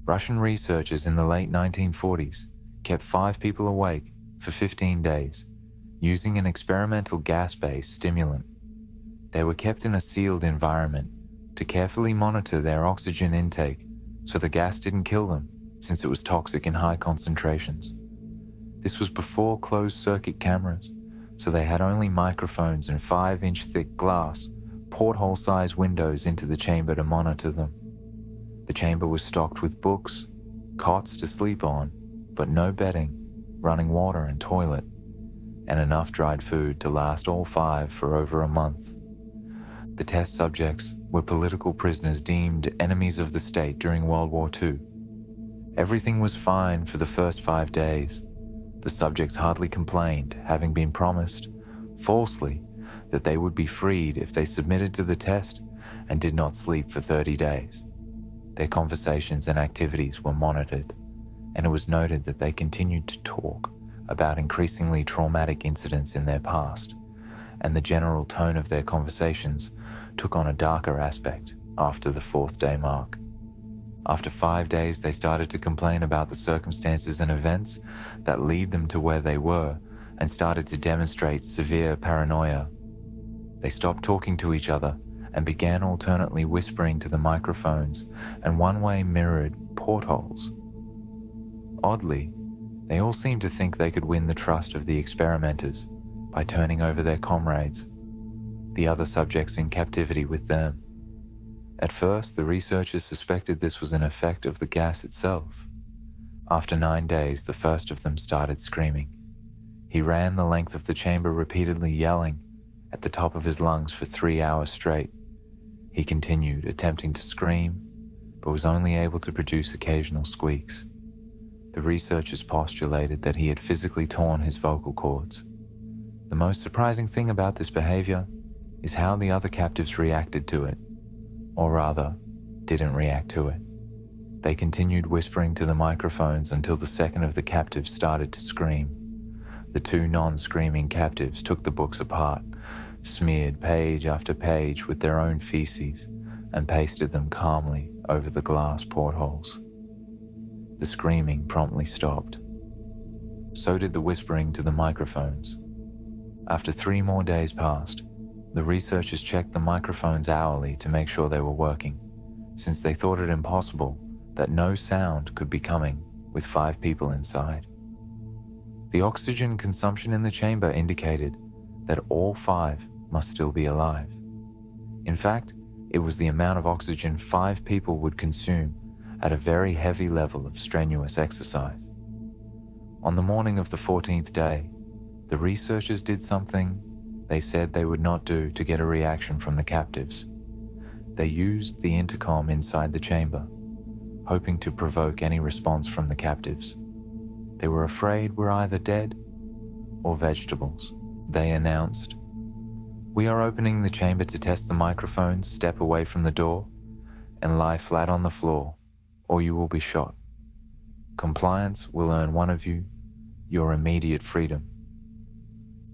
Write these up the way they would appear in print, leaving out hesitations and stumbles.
Russian researchers in the late 1940s kept 5 people awake for 15 days using an experimental gas-based stimulant. They were kept in a sealed environment to carefully monitor their oxygen intake so the gas didn't kill them since it was toxic in high concentrations. This was before closed-circuit cameras, so they had only microphones and 5-inch thick glass, porthole-sized windows into the chamber to monitor them. The chamber was stocked with books, cots to sleep on, but no bedding, running water and toilet, and enough dried food to last all 5 for over a month. The test subjects were political prisoners deemed enemies of the state during World War II. Everything was fine for the first 5 days. The subjects hardly complained, having been promised, falsely, that they would be freed if they submitted to the test and did not sleep for 30 days. Their conversations and activities were monitored, and it was noted that they continued to talk about increasingly traumatic incidents in their past, and the general tone of their conversations took on a darker aspect after the 4th day mark. After 5 days, they started to complain about the circumstances and events that lead them to where they were and started to demonstrate severe paranoia. They stopped talking to each other and began alternately whispering to the microphones and one-way mirrored portholes. Oddly, they all seemed to think they could win the trust of the experimenters by turning over their comrades, the other subjects in captivity with them. At first, the researchers suspected this was an effect of the gas itself. After 9 days, the first of them started screaming. He ran the length of the chamber repeatedly yelling at the top of his lungs for 3 hours straight. He continued, attempting to scream, but was only able to produce occasional squeaks. The researchers postulated that he had physically torn his vocal cords. The most surprising thing about this behavior is how the other captives reacted to it, or rather, didn't react to it. They continued whispering to the microphones until the second of the captives started to scream. The 2 non-screaming captives took the books apart, smeared page after page with their own feces, and pasted them calmly over the glass portholes. The screaming promptly stopped. So did the whispering to the microphones. After 3 more days passed, the researchers checked the microphones hourly to make sure they were working, since they thought it impossible that no sound could be coming with 5 people inside. The oxygen consumption in the chamber indicated that all 5 must still be alive. In fact, it was the amount of oxygen 5 people would consume at a very heavy level of strenuous exercise. On the morning of the 14th day, the researchers did something they said they would not do to get a reaction from the captives. They used the intercom inside the chamber, hoping to provoke any response from the captives. They were afraid we're either dead or vegetables. They announced, "We are opening the chamber to test the microphones. Step away from the door and lie flat on the floor, or you will be shot. Compliance will earn one of you your immediate freedom."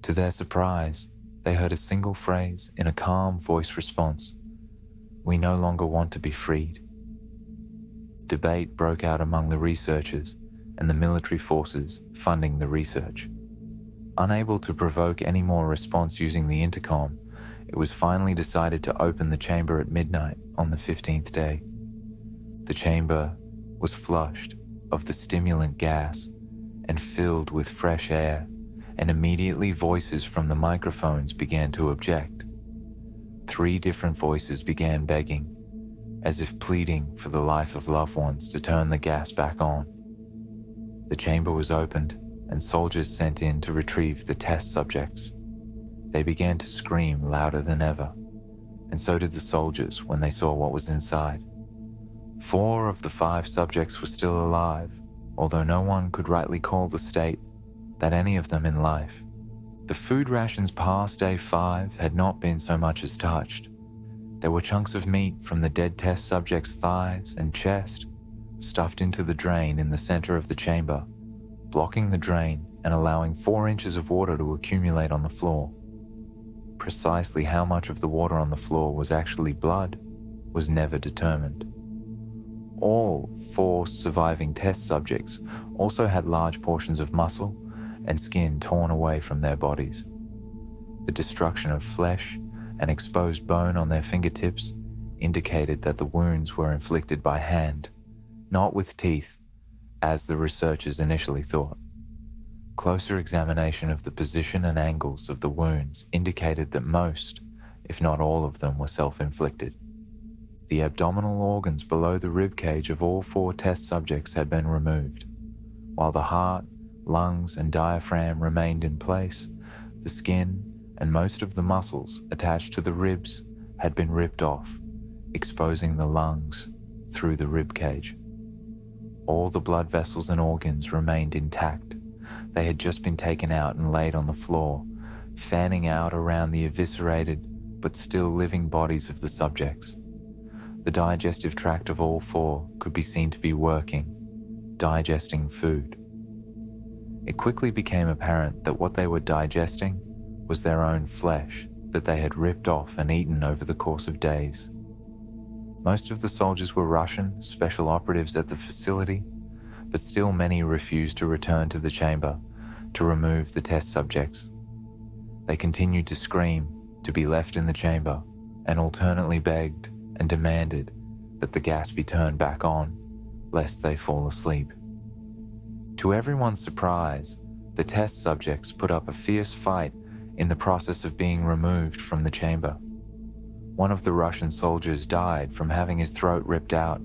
To their surprise, they heard a single phrase in a calm voice response, "We no longer want to be freed." Debate broke out among the researchers and the military forces funding the research. Unable to provoke any more response using the intercom, it was finally decided to open the chamber at midnight on the 15th day. The chamber was flushed of the stimulant gas and filled with fresh air, and immediately voices from the microphones began to object. 3 different voices began begging, as if pleading for the life of loved ones to turn the gas back on. The chamber was opened and soldiers sent in to retrieve the test subjects. They began to scream louder than ever, and so did the soldiers when they saw what was inside. 4 of the 5 subjects were still alive, although no one could rightly call the state that any of them in life. The food rations past day 5 had not been so much as touched. There were chunks of meat from the dead test subjects' thighs and chest stuffed into the drain in the center of the chamber, blocking the drain and allowing 4 inches of water to accumulate on the floor. Precisely how much of the water on the floor was actually blood was never determined. All 4 surviving test subjects also had large portions of muscle and skin torn away from their bodies. The destruction of flesh and exposed bone on their fingertips indicated that the wounds were inflicted by hand, not with teeth, as the researchers initially thought. Closer examination of the position and angles of the wounds indicated that most, if not all of them, were self-inflicted. The abdominal organs below the rib cage of all 4 test subjects had been removed. While the heart, lungs, and diaphragm remained in place, the skin and most of the muscles attached to the ribs had been ripped off, exposing the lungs through the rib cage. All the blood vessels and organs remained intact. They had just been taken out and laid on the floor, fanning out around the eviscerated but still living bodies of the subjects. The digestive tract of all 4 could be seen to be working, digesting food. It quickly became apparent that what they were digesting was their own flesh that they had ripped off and eaten over the course of days. Most of the soldiers were Russian special operatives at the facility, but still many refused to return to the chamber to remove the test subjects. They continued to scream to be left in the chamber and alternately begged and demanded that the gas be turned back on, lest they fall asleep. To everyone's surprise, the test subjects put up a fierce fight in the process of being removed from the chamber. One of the Russian soldiers died from having his throat ripped out.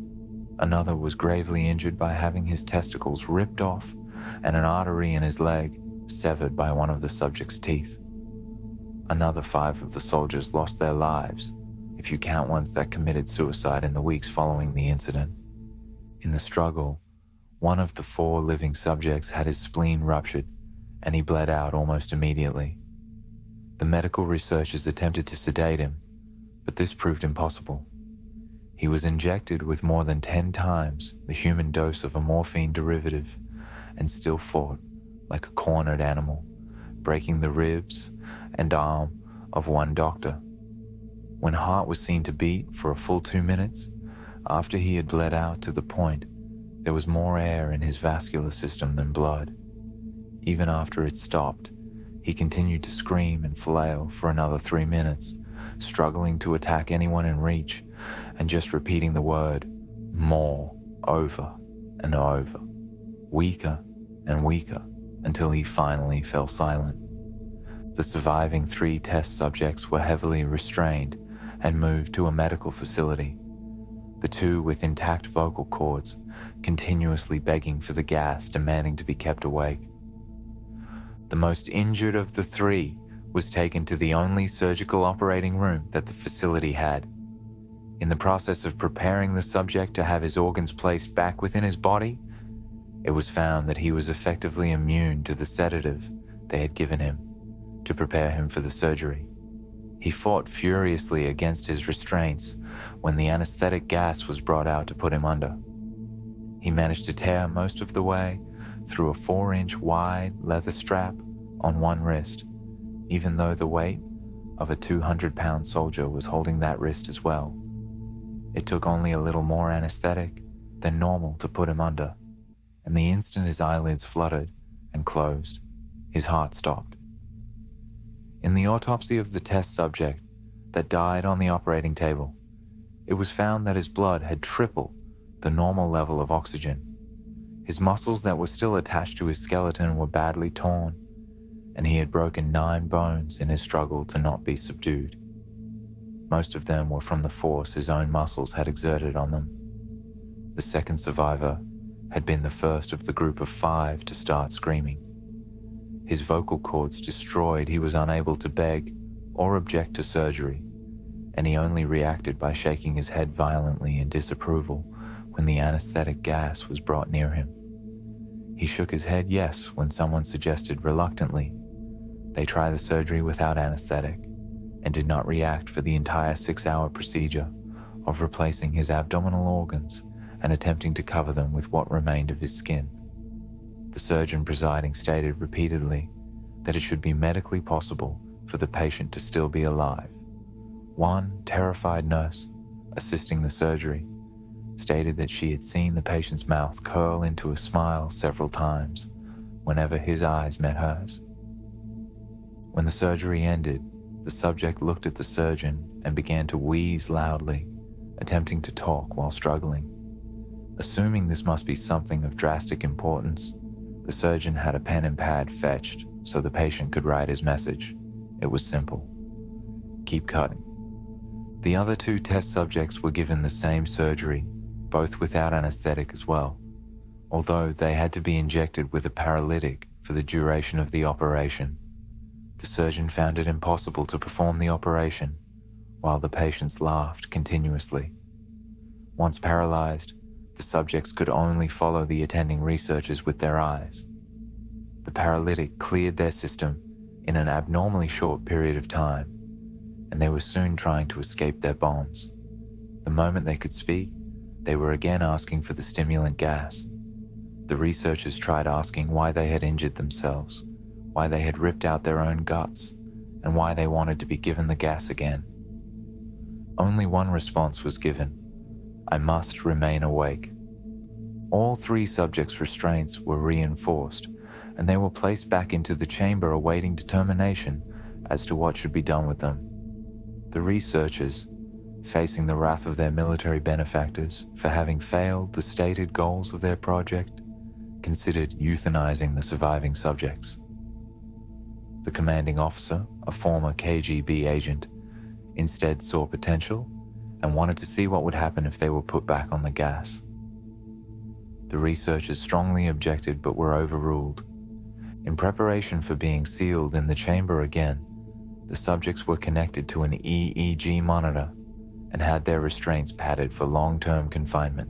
Another was gravely injured by having his testicles ripped off and an artery in his leg severed by one of the subject's teeth. Another 5 of the soldiers lost their lives, if you count ones that committed suicide in the weeks following the incident. In the struggle, one of the 4 living subjects had his spleen ruptured and he bled out almost immediately. The medical researchers attempted to sedate him, but this proved impossible. He was injected with more than 10 times the human dose of a morphine derivative and still fought like a cornered animal, breaking the ribs and arm of one doctor. When heart was seen to beat for a full 2 minutes, after he had bled out to the point there was more air in his vascular system than blood. Even after it stopped, he continued to scream and flail for another 3 minutes, struggling to attack anyone in reach and just repeating the word more over and over, weaker and weaker, until he finally fell silent. The surviving 3 test subjects were heavily restrained and moved to a medical facility. The 2 with intact vocal cords, continuously begging for the gas, demanding to be kept awake. The most injured of the 3 was taken to the only surgical operating room that the facility had. In the process of preparing the subject to have his organs placed back within his body, it was found that he was effectively immune to the sedative they had given him to prepare him for the surgery. He fought furiously against his restraints when the anesthetic gas was brought out to put him under. He managed to tear most of the way through a 4-inch wide leather strap on one wrist, even though the weight of a 200-pound soldier was holding that wrist as well. It took only a little more anesthetic than normal to put him under, and the instant his eyelids fluttered and closed, his heart stopped. In the autopsy of the test subject that died on the operating table, it was found that his blood had tripled the normal level of oxygen. His muscles that were still attached to his skeleton were badly torn, and he had broken 9 bones in his struggle to not be subdued. Most of them were from the force his own muscles had exerted on them. The second survivor had been the first of the group of 5 to start screaming. His vocal cords destroyed, he was unable to beg or object to surgery, and he only reacted by shaking his head violently in disapproval when the anesthetic gas was brought near him. He shook his head yes when someone suggested reluctantly they try the surgery without anesthetic, and did not react for the entire 6-hour procedure of replacing his abdominal organs and attempting to cover them with what remained of his skin. The surgeon presiding stated repeatedly that it should be medically possible for the patient to still be alive. One terrified nurse assisting the surgery stated that she had seen the patient's mouth curl into a smile several times whenever his eyes met hers. When the surgery ended, the subject looked at the surgeon and began to wheeze loudly, attempting to talk while struggling. Assuming this must be something of drastic importance, the surgeon had a pen and pad fetched so the patient could write his message. It was simple: keep cutting. The other two test subjects were given the same surgery, both without anesthetic as well, although they had to be injected with a paralytic for the duration of the operation. The surgeon found it impossible to perform the operation, while the patients laughed continuously. Once paralyzed, the subjects could only follow the attending researchers with their eyes. The paralytic cleared their system in an abnormally short period of time, and they were soon trying to escape their bonds. The moment they could speak, they were again asking for the stimulant gas. The researchers tried asking why they had injured themselves, why they had ripped out their own guts, and why they wanted to be given the gas again. Only one response was given: I must remain awake. All three subjects' restraints were reinforced, and they were placed back into the chamber awaiting determination as to what should be done with them. The researchers, facing the wrath of their military benefactors for having failed the stated goals of their project, considered euthanizing the surviving subjects. The commanding officer, a former KGB agent, instead saw potential and wanted to see what would happen if they were put back on the gas. The researchers strongly objected but were overruled. In preparation for being sealed in the chamber again, the subjects were connected to an EEG monitor and had their restraints padded for long-term confinement.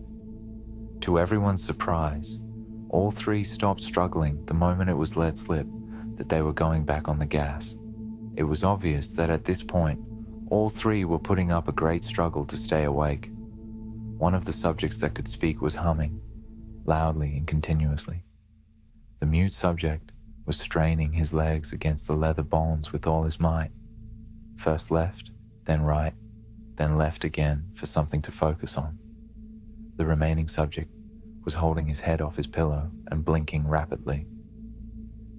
To everyone's surprise, all three stopped struggling the moment it was let slip that they were going back on the gas. It was obvious that at this point, all three were putting up a great struggle to stay awake. One of the subjects that could speak was humming, loudly and continuously. The mute subject was straining his legs against the leather bones with all his might. First left, then right, then left again for something to focus on. The remaining subject was holding his head off his pillow and blinking rapidly.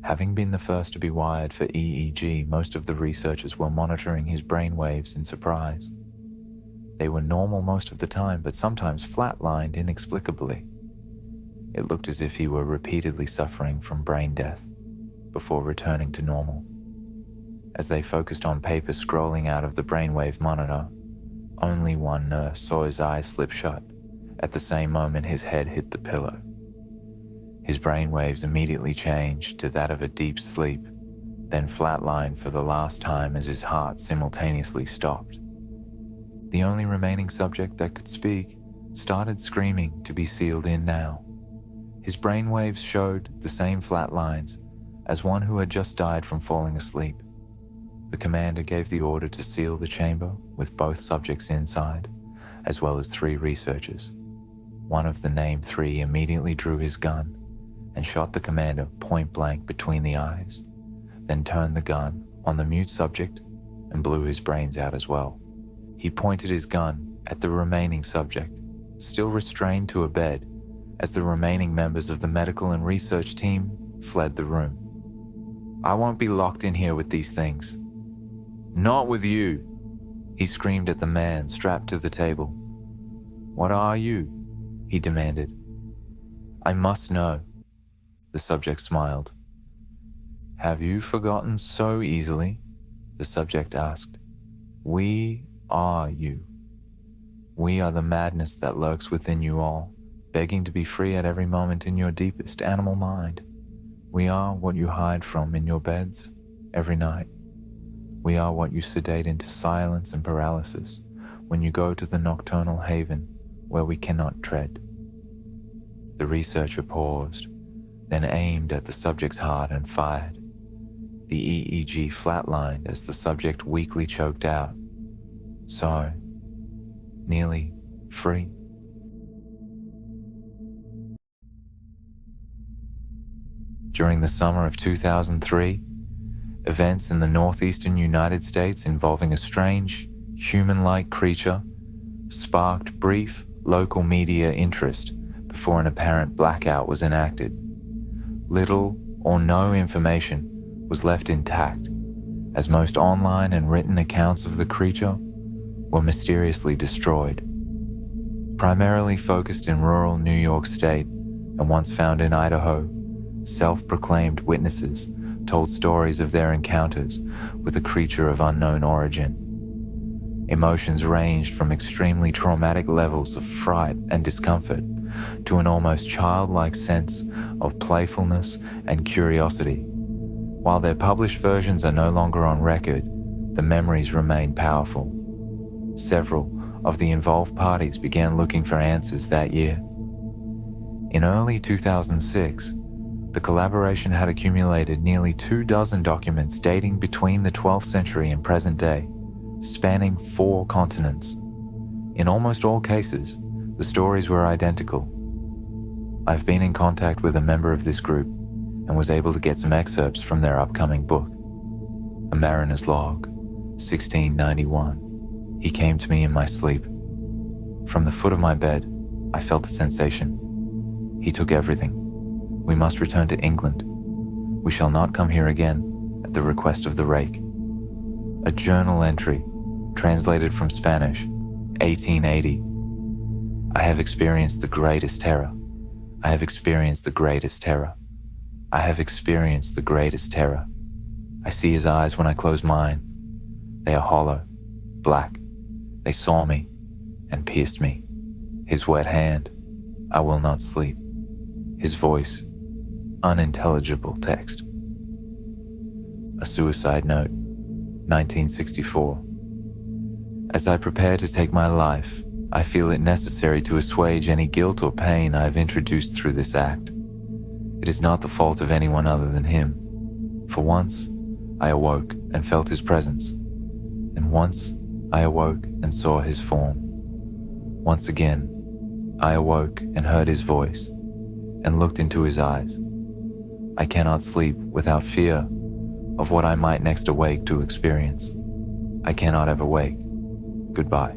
Having been the first to be wired for EEG, most of the researchers were monitoring his brain waves in surprise. They were normal most of the time, but sometimes flatlined inexplicably. It looked as if he were repeatedly suffering from brain death before returning to normal. As they focused on paper scrolling out of the brainwave monitor, only one nurse saw his eyes slip shut at the same moment his head hit the pillow. His brainwaves immediately changed to that of a deep sleep, then flatlined for the last time as his heart simultaneously stopped. The only remaining subject that could speak started screaming to be sealed in now. His brainwaves showed the same flat lines as one who had just died from falling asleep. The commander gave the order to seal the chamber with both subjects inside, as well as 3 researchers. One of the named 3 immediately drew his gun and shot the commander point blank between the eyes, then turned the gun on the mute subject and blew his brains out as well. He pointed his gun at the remaining subject, still restrained to a bed, as the remaining members of the medical and research team fled the room. "I won't be locked in here with these things." "Not with you," he screamed at the man strapped to the table. "What are you?" he demanded. "I must know." The subject smiled. "Have you forgotten so easily?" the subject asked. "We are you. We are the madness that lurks within you all, begging to be free at every moment in your deepest animal mind. We are what you hide from in your beds every night. We are what you sedate into silence and paralysis when you go to the nocturnal haven where we cannot tread." The researcher paused, then aimed at the subject's heart and fired. The EEG flatlined as the subject weakly choked out. So, nearly free. During the summer of 2003, events in the northeastern United States involving a strange, human-like creature sparked brief, local media interest before an apparent blackout was enacted. Little or no information was left intact, as most online and written accounts of the creature were mysteriously destroyed. Primarily focused in rural New York State and once found in Idaho, self-proclaimed witnesses told stories of their encounters with a creature of unknown origin. Emotions ranged from extremely traumatic levels of fright and discomfort to an almost childlike sense of playfulness and curiosity. While their published versions are no longer on record, the memories remain powerful. Several of the involved parties began looking for answers that year. In early 2006, the collaboration had accumulated nearly 24 documents dating between the 12th century and present day, spanning 4 continents. In almost all cases, the stories were identical. I've been in contact with a member of this group and was able to get some excerpts from their upcoming book. A Mariner's Log, 1691. He came to me in my sleep. From the foot of my bed, I felt a sensation. He took everything. We must return to England. We shall not come here again at the request of the Rake. A journal entry, translated from Spanish, 1880. I have experienced the greatest terror. I have experienced the greatest terror. I have experienced the greatest terror. I see his eyes when I close mine. They are hollow, black. They saw me and pierced me. His wet hand, I will not sleep. His voice, unintelligible text. A suicide note, 1964. As I prepare to take my life, I feel it necessary to assuage any guilt or pain I have introduced through this act. It is not the fault of anyone other than him. For once, I awoke and felt his presence, and once I awoke and saw his form. Once again, I awoke and heard his voice, and looked into his eyes. I cannot sleep without fear of what I might next awake to experience. I cannot ever wake. Goodbye.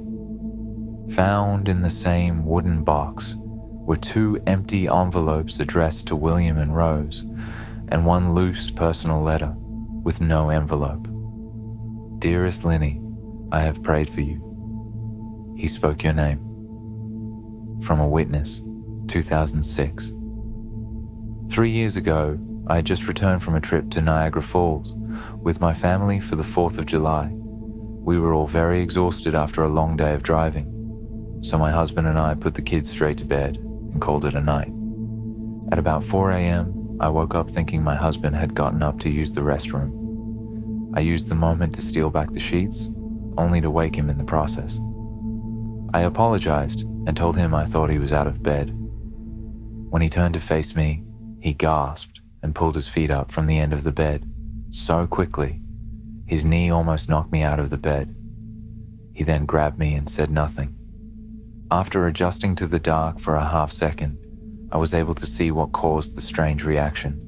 Found in the same wooden box were 2 empty envelopes addressed to William and Rose, and 1 loose personal letter with no envelope. Dearest Linny, I have prayed for you. He spoke your name. From a witness, 2006. 3 years ago, I had just returned from a trip to Niagara Falls with my family for the 4th of July. We were all very exhausted after a long day of driving, so my husband and I put the kids straight to bed and called it a night. At about 4 a.m., I woke up thinking my husband had gotten up to use the restroom. I used the moment to steal back the sheets, only to wake him in the process. I apologized and told him I thought he was out of bed. When he turned to face me, he gasped and pulled his feet up from the end of the bed so quickly, his knee almost knocked me out of the bed. He then grabbed me and said nothing. After adjusting to the dark for a half second, I was able to see what caused the strange reaction.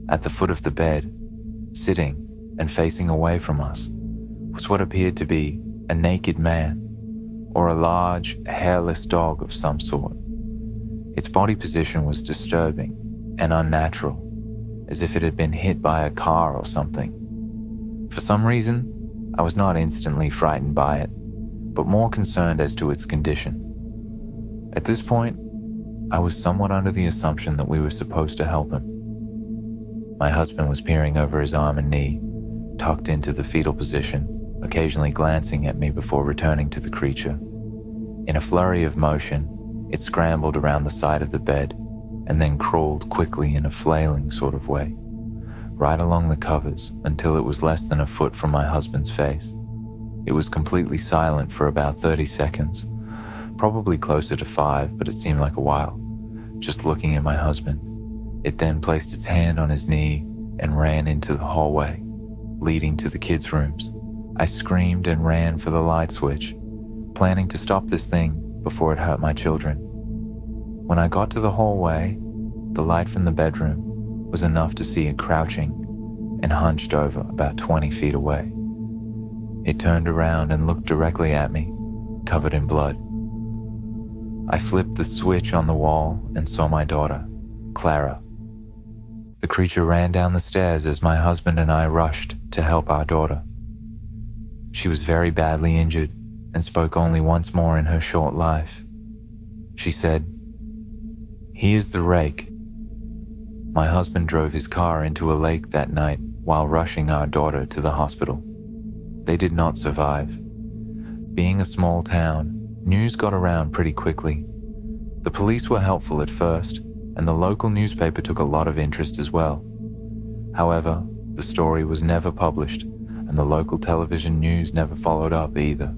At the foot of the bed, sitting and facing away from us, was what appeared to be a naked man, or a large, hairless dog of some sort. Its body position was disturbing and unnatural, as if it had been hit by a car or something. For some reason, I was not instantly frightened by it, but more concerned as to its condition. At this point, I was somewhat under the assumption that we were supposed to help him. My husband was peering over his arm and knee, tucked into the fetal position, occasionally glancing at me before returning to the creature. In a flurry of motion, it scrambled around the side of the bed and then crawled quickly in a flailing sort of way, right along the covers until it was less than a foot from my husband's face. It was completely silent for about 30 seconds, probably closer to 5, but it seemed like a while, just looking at my husband. It then placed its hand on his knee and ran into the hallway, leading to the kids' rooms. I screamed and ran for the light switch, planning to stop this thing before it hurt my children. When I got to the hallway, the light from the bedroom was enough to see it crouching and hunched over about 20 feet away. It turned around and looked directly at me, covered in blood. I flipped the switch on the wall and saw my daughter, Clara. The creature ran down the stairs as my husband and I rushed to help our daughter. She was very badly injured and spoke only once more in her short life. She said, "He is the Rake." My husband drove his car into a lake that night while rushing our daughter to the hospital. They did not survive. Being a small town, news got around pretty quickly. The police were helpful at first, and the local newspaper took a lot of interest as well. However, the story was never published, and the local television news never followed up either.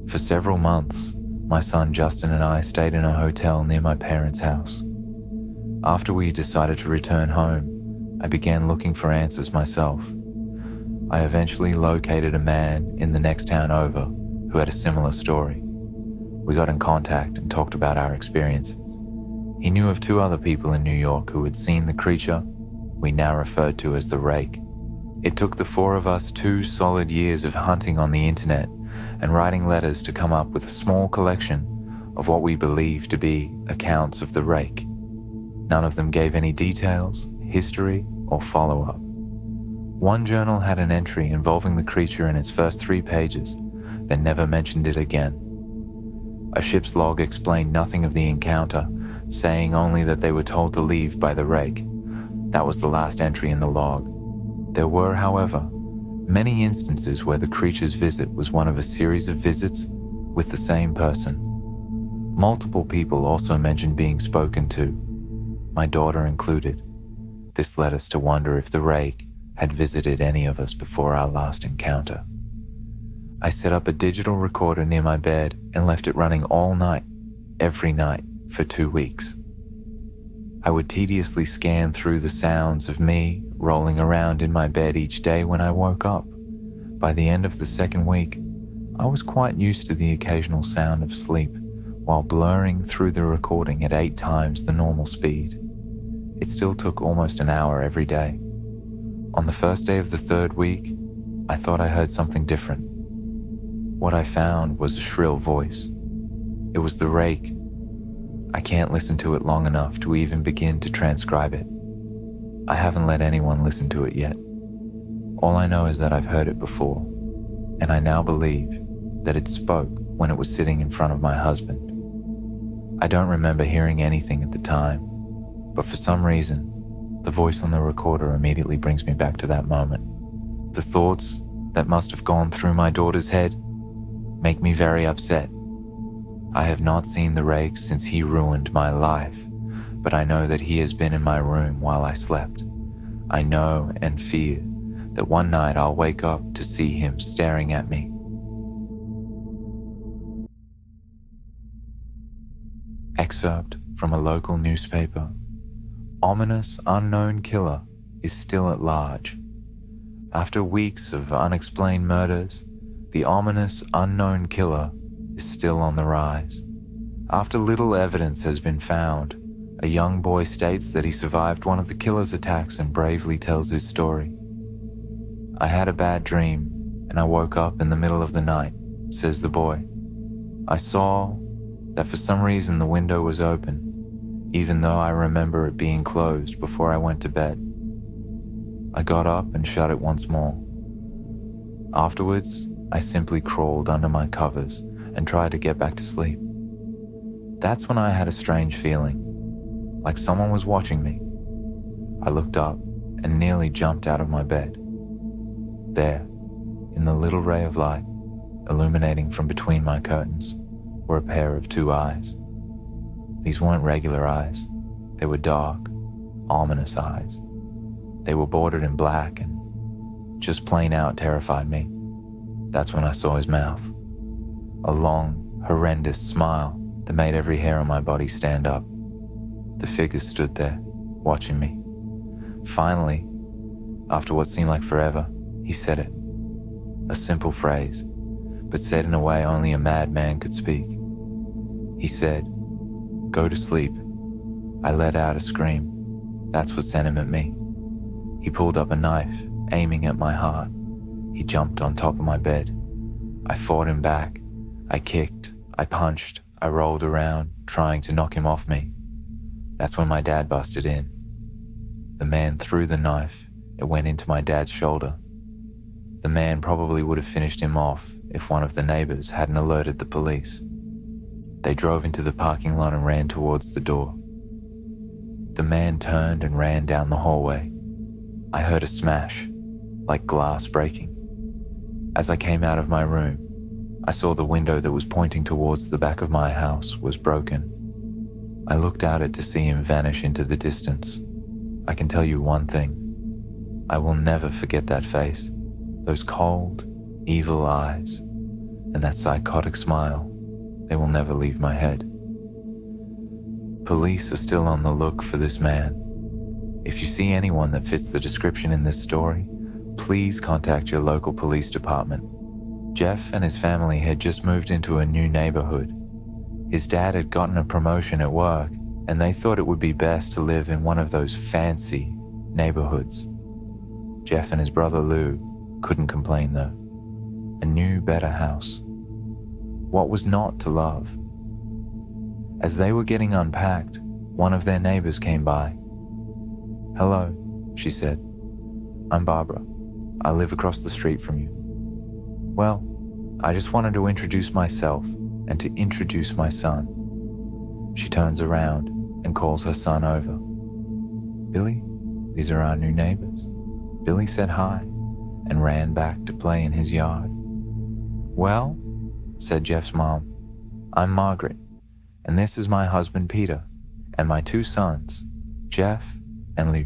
For several months, my son Justin and I stayed in a hotel near my parents' house. After we decided to return home, I began looking for answers myself. I eventually located a man in the next town over who had a similar story. We got in contact and talked about our experiences. He knew of 2 other people in New York who had seen the creature we now referred to as the Rake. It took the 4 of us 2 solid years of hunting on the internet and writing letters to come up with a small collection of what we believed to be accounts of the Rake. None of them gave any details, history, or follow-up. One journal had an entry involving the creature in its first 3 pages, then never mentioned it again. A ship's log explained nothing of the encounter, saying only that they were told to leave by the Rake. That was the last entry in the log. There were, however, many instances where the creature's visit was one of a series of visits with the same person. Multiple people also mentioned being spoken to, my daughter included. This led us to wonder if the Rake had visited any of us before our last encounter. I set up a digital recorder near my bed and left it running all night, every night, for 2 weeks. I would tediously scan through the sounds of me rolling around in my bed each day when I woke up. By the end of the 2nd week, I was quite used to the occasional sound of sleep while blurring through the recording at 8 times the normal speed. It still took almost an hour every day. On the first day of the 3rd week, I thought I heard something different. What I found was a shrill voice. It was the Rake. I can't listen to it long enough to even begin to transcribe it. I haven't let anyone listen to it yet. All I know is that I've heard it before, and I now believe that it spoke when it was sitting in front of my husband. I don't remember hearing anything at the time, but for some reason, the voice on the recorder immediately brings me back to that moment. The thoughts that must have gone through my daughter's head make me very upset. I have not seen the Rake since he ruined my life, but I know that he has been in my room while I slept. I know and fear that one night I'll wake up to see him staring at me. Excerpt from a local newspaper. Ominous unknown killer is still at large. After weeks of unexplained murders, the ominous unknown killer is still on the rise. After little evidence has been found, a young boy states that he survived one of the killer's attacks and bravely tells his story. "I had a bad dream, and I woke up in the middle of the night," says the boy. "I saw that for some reason the window was open, even though I remember it being closed before I went to bed. I got up and shut it once more. Afterwards, I simply crawled under my covers and tried to get back to sleep. That's when I had a strange feeling, like someone was watching me. I looked up and nearly jumped out of my bed. There, in the little ray of light, illuminating from between my curtains, were a pair of 2 eyes. These weren't regular eyes. They were dark, ominous eyes. They were bordered in black and just plain out terrified me. That's when I saw his mouth. A long, horrendous smile that made every hair on my body stand up. The figure stood there, watching me. Finally, after what seemed like forever, he said it. A simple phrase, but said in a way only a madman could speak. He said, "Go to sleep." I let out a scream. That's what sent him at me. He pulled up a knife, aiming at my heart. He jumped on top of my bed. I fought him back. I kicked, I punched, I rolled around, trying to knock him off me. That's when my dad busted in. The man threw the knife. It went into my dad's shoulder. The man probably would have finished him off if one of the neighbors hadn't alerted the police. They drove into the parking lot and ran towards the door. The man turned and ran down the hallway. I heard a smash, like glass breaking. As I came out of my room, I saw the window that was pointing towards the back of my house was broken. I looked out it to see him vanish into the distance. I can tell you one thing. I will never forget that face, those cold, evil eyes, and that psychotic smile. They will never leave my head. Police are still on the look for this man. If you see anyone that fits the description in this story, please contact your local police department. Jeff and his family had just moved into a new neighborhood. His dad had gotten a promotion at work, and they thought it would be best to live in one of those fancy neighborhoods. Jeff and his brother Lou couldn't complain though. A new, better house. What was not to love? As they were getting unpacked, one of their neighbors came by. "Hello," she said. "I'm Barbara. I live across the street from you." "Well, I just wanted to introduce myself and to introduce my son." She turns around and calls her son over. "Billy, these are our new neighbors." Billy said hi and ran back to play in his yard. "Well," said Jeff's mom, "I'm Margaret, and this is my husband Peter, and my two sons, Jeff and Lou."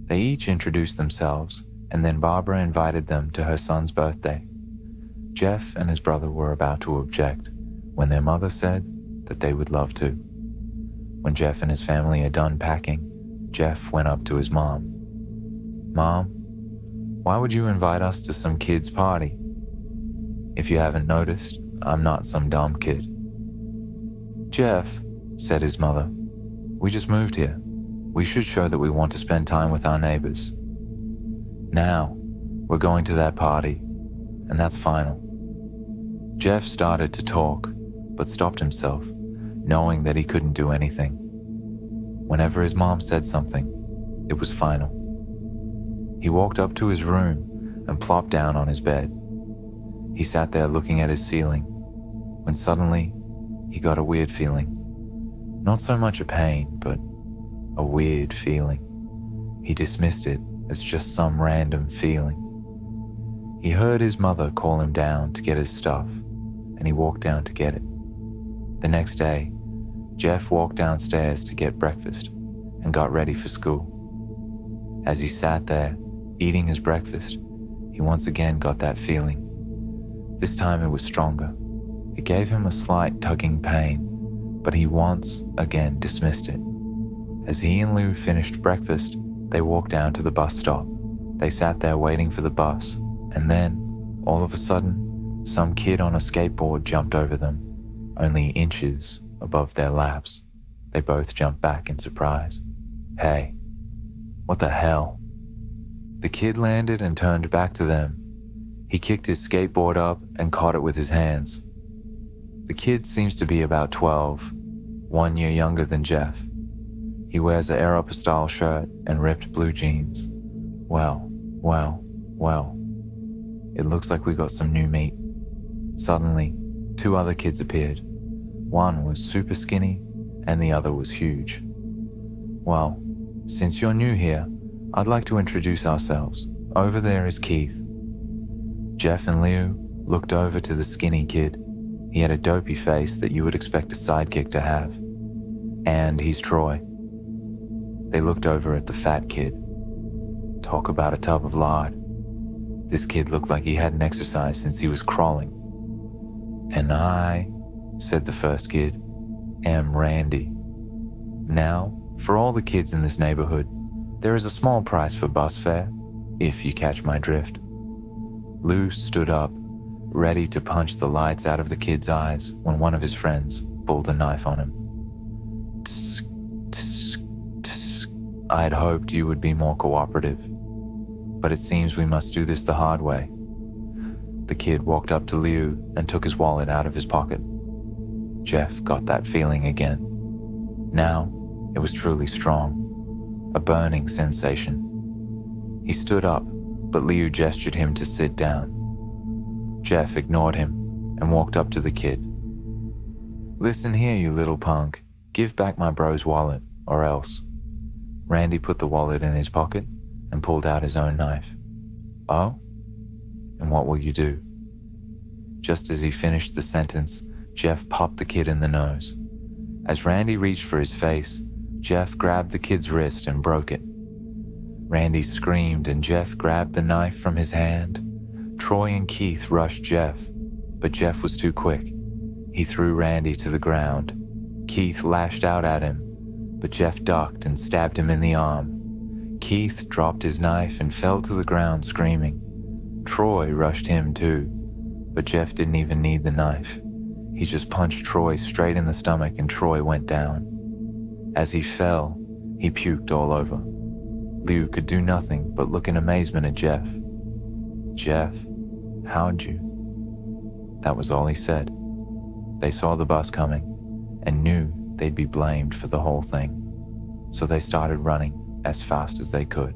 They each introduced themselves, and then Barbara invited them to her son's birthday. Jeff and his brother were about to object when their mother said that they would love to. When Jeff and his family are done packing, Jeff went up to his mom. "Mom, why would you invite us to some kid's party? If you haven't noticed, I'm not some dumb kid." "Jeff," said his mother, "we just moved here. We should show that we want to spend time with our neighbors. Now, we're going to that party, and that's final." Jeff started to talk, but stopped himself, knowing that he couldn't do anything. Whenever his mom said something, it was final. He walked up to his room and plopped down on his bed. He sat there looking at his ceiling, when suddenly he got a weird feeling. Not so much a pain, but a weird feeling. He dismissed it as just some random feeling. He heard his mother call him down to get his stuff, and he walked down to get it. The next day, Jeff walked downstairs to get breakfast and got ready for school. As he sat there, eating his breakfast, he once again got that feeling. This time it was stronger. It gave him a slight tugging pain, but he once again dismissed it. As he and Lou finished breakfast, they walked down to the bus stop. They sat there waiting for the bus, and then, all of a sudden, some kid on a skateboard jumped over them, only inches above their laps. They both jumped back in surprise. "Hey, what the hell?" The kid landed and turned back to them. He kicked his skateboard up and caught it with his hands. The kid seems to be about 12, 1 year younger than Jeff. He wears an Aeropostale shirt and ripped blue jeans. Well. It looks like we got some new meat. Suddenly, 2 other kids appeared. One was super skinny and the other was huge. "Well, since you're new here, I'd like to introduce ourselves. Over there is Keith." Jeff and Leo looked over to the skinny kid. He had a dopey face that you would expect a sidekick to have. "And he's Troy." They looked over at the fat kid. Talk about a tub of lard. This kid looked like he hadn't exercised since he was crawling. "And I," said the first kid, "am Randy. Now, for all the kids in this neighborhood, there is a small price for bus fare, if you catch my drift." Lou stood up, ready to punch the lights out of the kid's eyes when one of his friends pulled a knife on him. "Tsk, tsk, tsk. I had hoped you would be more cooperative, but it seems we must do this the hard way." The kid walked up to Liu and took his wallet out of his pocket. Jeff got that feeling again. Now, it was truly strong, a burning sensation. He stood up, but Liu gestured him to sit down. Jeff ignored him and walked up to the kid. "Listen here, you little punk. Give back my bro's wallet, or else." Randy put the wallet in his pocket and pulled out his own knife. "Oh? And what will you do?" Just as he finished the sentence, Jeff popped the kid in the nose. As Randy reached for his face, Jeff grabbed the kid's wrist and broke it. Randy screamed and Jeff grabbed the knife from his hand. Troy and Keith rushed Jeff, but Jeff was too quick. He threw Randy to the ground. Keith lashed out at him, but Jeff ducked and stabbed him in the arm. Keith dropped his knife and fell to the ground screaming. Troy rushed him too, but Jeff didn't even need the knife. He just punched Troy straight in the stomach and Troy went down. As he fell, he puked all over. Liu could do nothing but look in amazement at Jeff. "Jeff, how'd you?" That was all he said. They saw the bus coming and knew they'd be blamed for the whole thing, so they started running as fast as they could.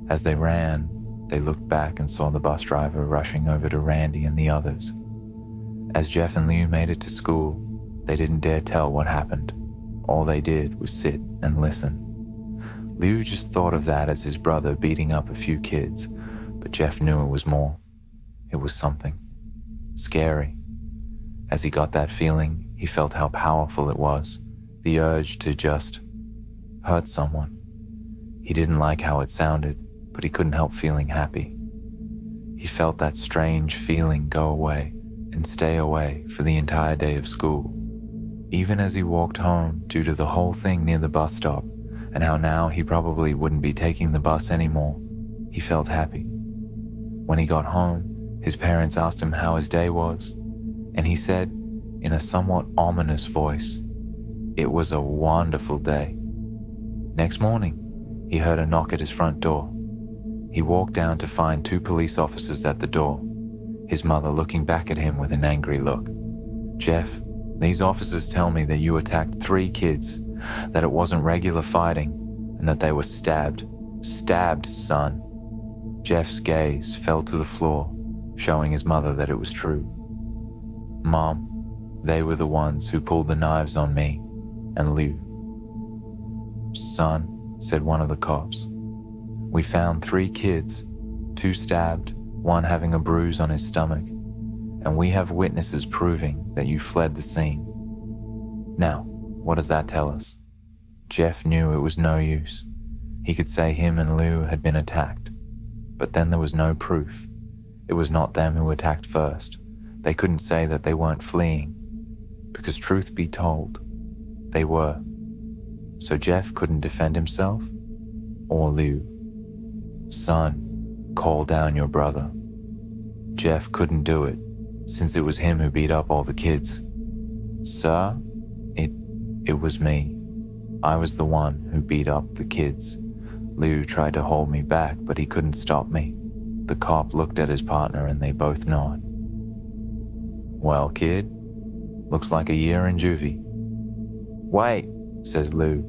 As they ran, they looked back and saw the bus driver rushing over to Randy and the others. As Jeff and Liu made it to school, they didn't dare tell what happened. All they did was sit and listen. Liu just thought of that as his brother beating up a few kids, but Jeff knew it was more. It was something scary. As he got that feeling, he felt how powerful it was, the urge to just hurt someone. He didn't like how it sounded, but he couldn't help feeling happy. He felt that strange feeling go away and stay away for the entire day of school. Even as he walked home due to the whole thing near the bus stop and how now he probably wouldn't be taking the bus anymore, he felt happy. When he got home, his parents asked him how his day was, and he said, in a somewhat ominous voice, it was a wonderful day. Next morning, he heard a knock at his front door. He walked down to find 2 police officers at the door, his mother looking back at him with an angry look. "Jeff, these officers tell me that you attacked 3 kids, that it wasn't regular fighting, and that they were stabbed. Stabbed, son." Jeff's gaze fell to the floor, showing his mother that it was true. "Mom, they were the ones who pulled the knives on me and Liu." "Son," said one of the cops, "we found 3 kids, 2 stabbed, 1 having a bruise on his stomach, and we have witnesses proving that you fled the scene. Now, what does that tell us?" Jeff knew it was no use. He could say him and Liu had been attacked, but then there was no proof. It was not them who attacked first. They couldn't say that they weren't fleeing, because truth be told, they were. So Jeff couldn't defend himself or Liu. "Son, call down your brother." Jeff couldn't do it, since it was him who beat up all the kids. "Sir, it was me. I was the one who beat up the kids. Liu tried to hold me back, but he couldn't stop me." The cop looked at his partner and they both nodded. "Well, kid, looks like a year in juvie." "Wait," says Liu.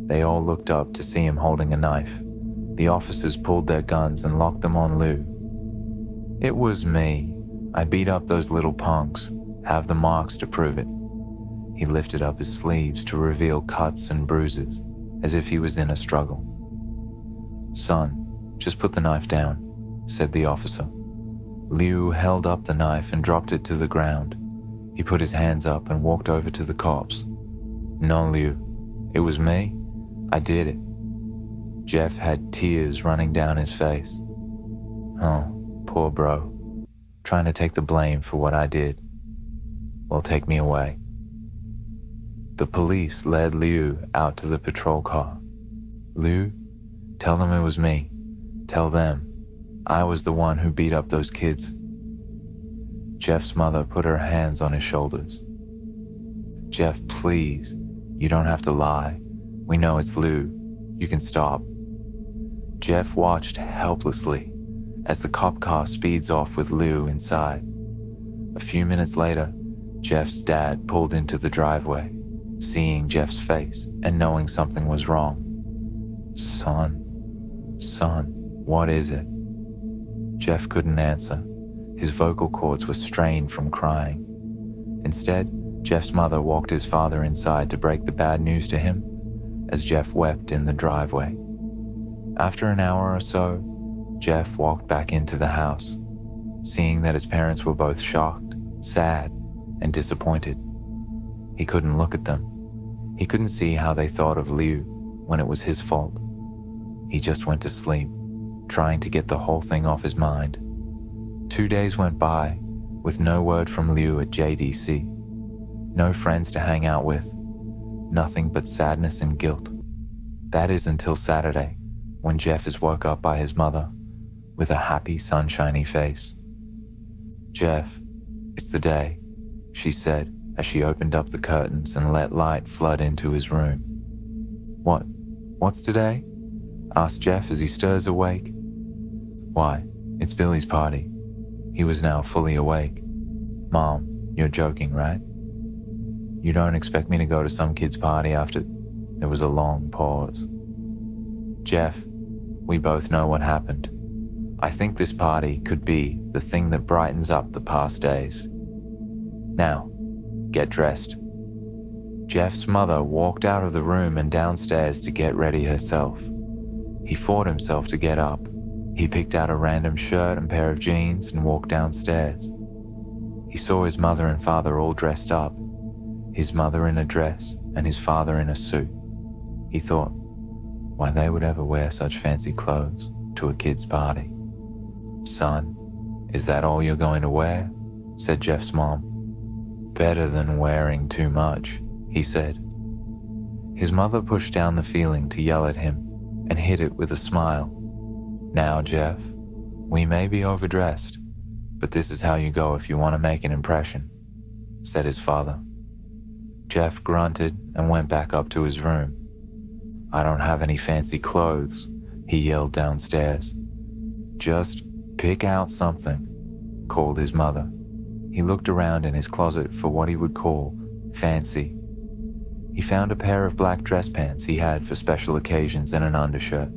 They all looked up to see him holding a knife. The officers pulled their guns and locked them on Liu. "It was me. I beat up those little punks. Have the marks to prove it." He lifted up his sleeves to reveal cuts and bruises, as if he was in a struggle. "Son, just put the knife down," said the officer. Liu held up the knife and dropped it to the ground. He put his hands up and walked over to the cops. "No, Liu, it was me. I did it." Jeff had tears running down his face. "Oh, poor bro. Trying to take the blame for what I did. Well, take me away." The police led Liu out to the patrol car. "Liu, tell them it was me. Tell them I was the one who beat up those kids." Jeff's mother put her hands on his shoulders. "Jeff, please, you don't have to lie. We know it's Liu. You can stop." Jeff watched helplessly as the cop car speeds off with Liu inside. A few minutes later, Jeff's dad pulled into the driveway, seeing Jeff's face and knowing something was wrong. Son, what is it? Jeff couldn't answer. His vocal cords were strained from crying. Instead, Jeff's mother walked his father inside to break the bad news to him as Jeff wept in the driveway. After an hour or so, Jeff walked back into the house, seeing that his parents were both shocked, sad, and disappointed. He couldn't look at them. He couldn't see how they thought of Liu when it was his fault. He just went to sleep, trying to get the whole thing off his mind. 2 days went by with no word from Liu at JDC. No friends to hang out with. Nothing but sadness and guilt. That is until Saturday, when Jeff is woke up by his mother with a happy, sunshiny face. "Jeff, it's the day," she said as she opened up the curtains and let light flood into his room. What's today?" asked Jeff as he stirs awake. "Why, it's Billy's party." He was now fully awake. "Mom, you're joking, right? You don't expect me to go to some kid's party after..." There was a long pause. "Jeff, we both know what happened. I think this party could be the thing that brightens up the past days. Now, get dressed." Jeff's mother walked out of the room and downstairs to get ready herself. He fought himself to get up. He picked out a random shirt and pair of jeans and walked downstairs. He saw his mother and father all dressed up, his mother in a dress and his father in a suit. He thought, why they would ever wear such fancy clothes to a kid's party. "Son, is that all you're going to wear?" said Jeff's mom. "Better than wearing too much," he said. His mother pushed down the feeling to yell at him and hid it with a smile. "Now, Jeff, we may be overdressed, but this is how you go if you want to make an impression," said his father. Jeff grunted and went back up to his room. "I don't have any fancy clothes," he yelled downstairs. "Just pick out something," called his mother. He looked around in his closet for what he would call fancy. He found a pair of black dress pants he had for special occasions and an undershirt.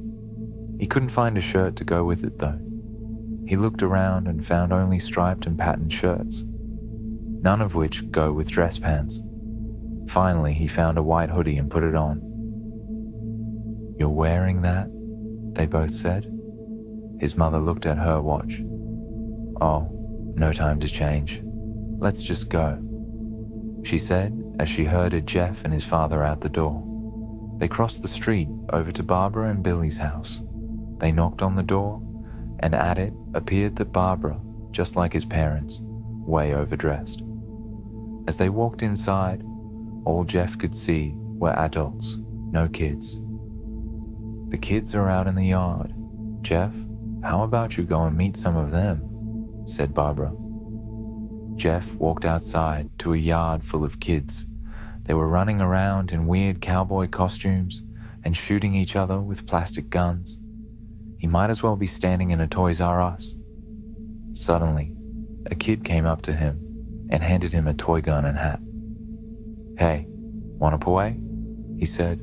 He couldn't find a shirt to go with it though. He looked around and found only striped and patterned shirts, none of which go with dress pants. Finally, he found a white hoodie and put it on. "You're wearing that?" they both said. His mother looked at her watch. "Oh, no time to change. Let's just go," she said as she herded Jeff and his father out the door. They crossed the street over to Barbara and Billy's house. They knocked on the door, and at it appeared that Barbara, just like his parents, way overdressed. As they walked inside, all Jeff could see were adults, no kids. "The kids are out in the yard. Jeff, how about you go and meet some of them?" said Barbara. Jeff walked outside to a yard full of kids. They were running around in weird cowboy costumes and shooting each other with plastic guns. He might as well be standing in a Toys R Us. Suddenly, a kid came up to him and handed him a toy gun and hat. "Hey, wanna play?" he said.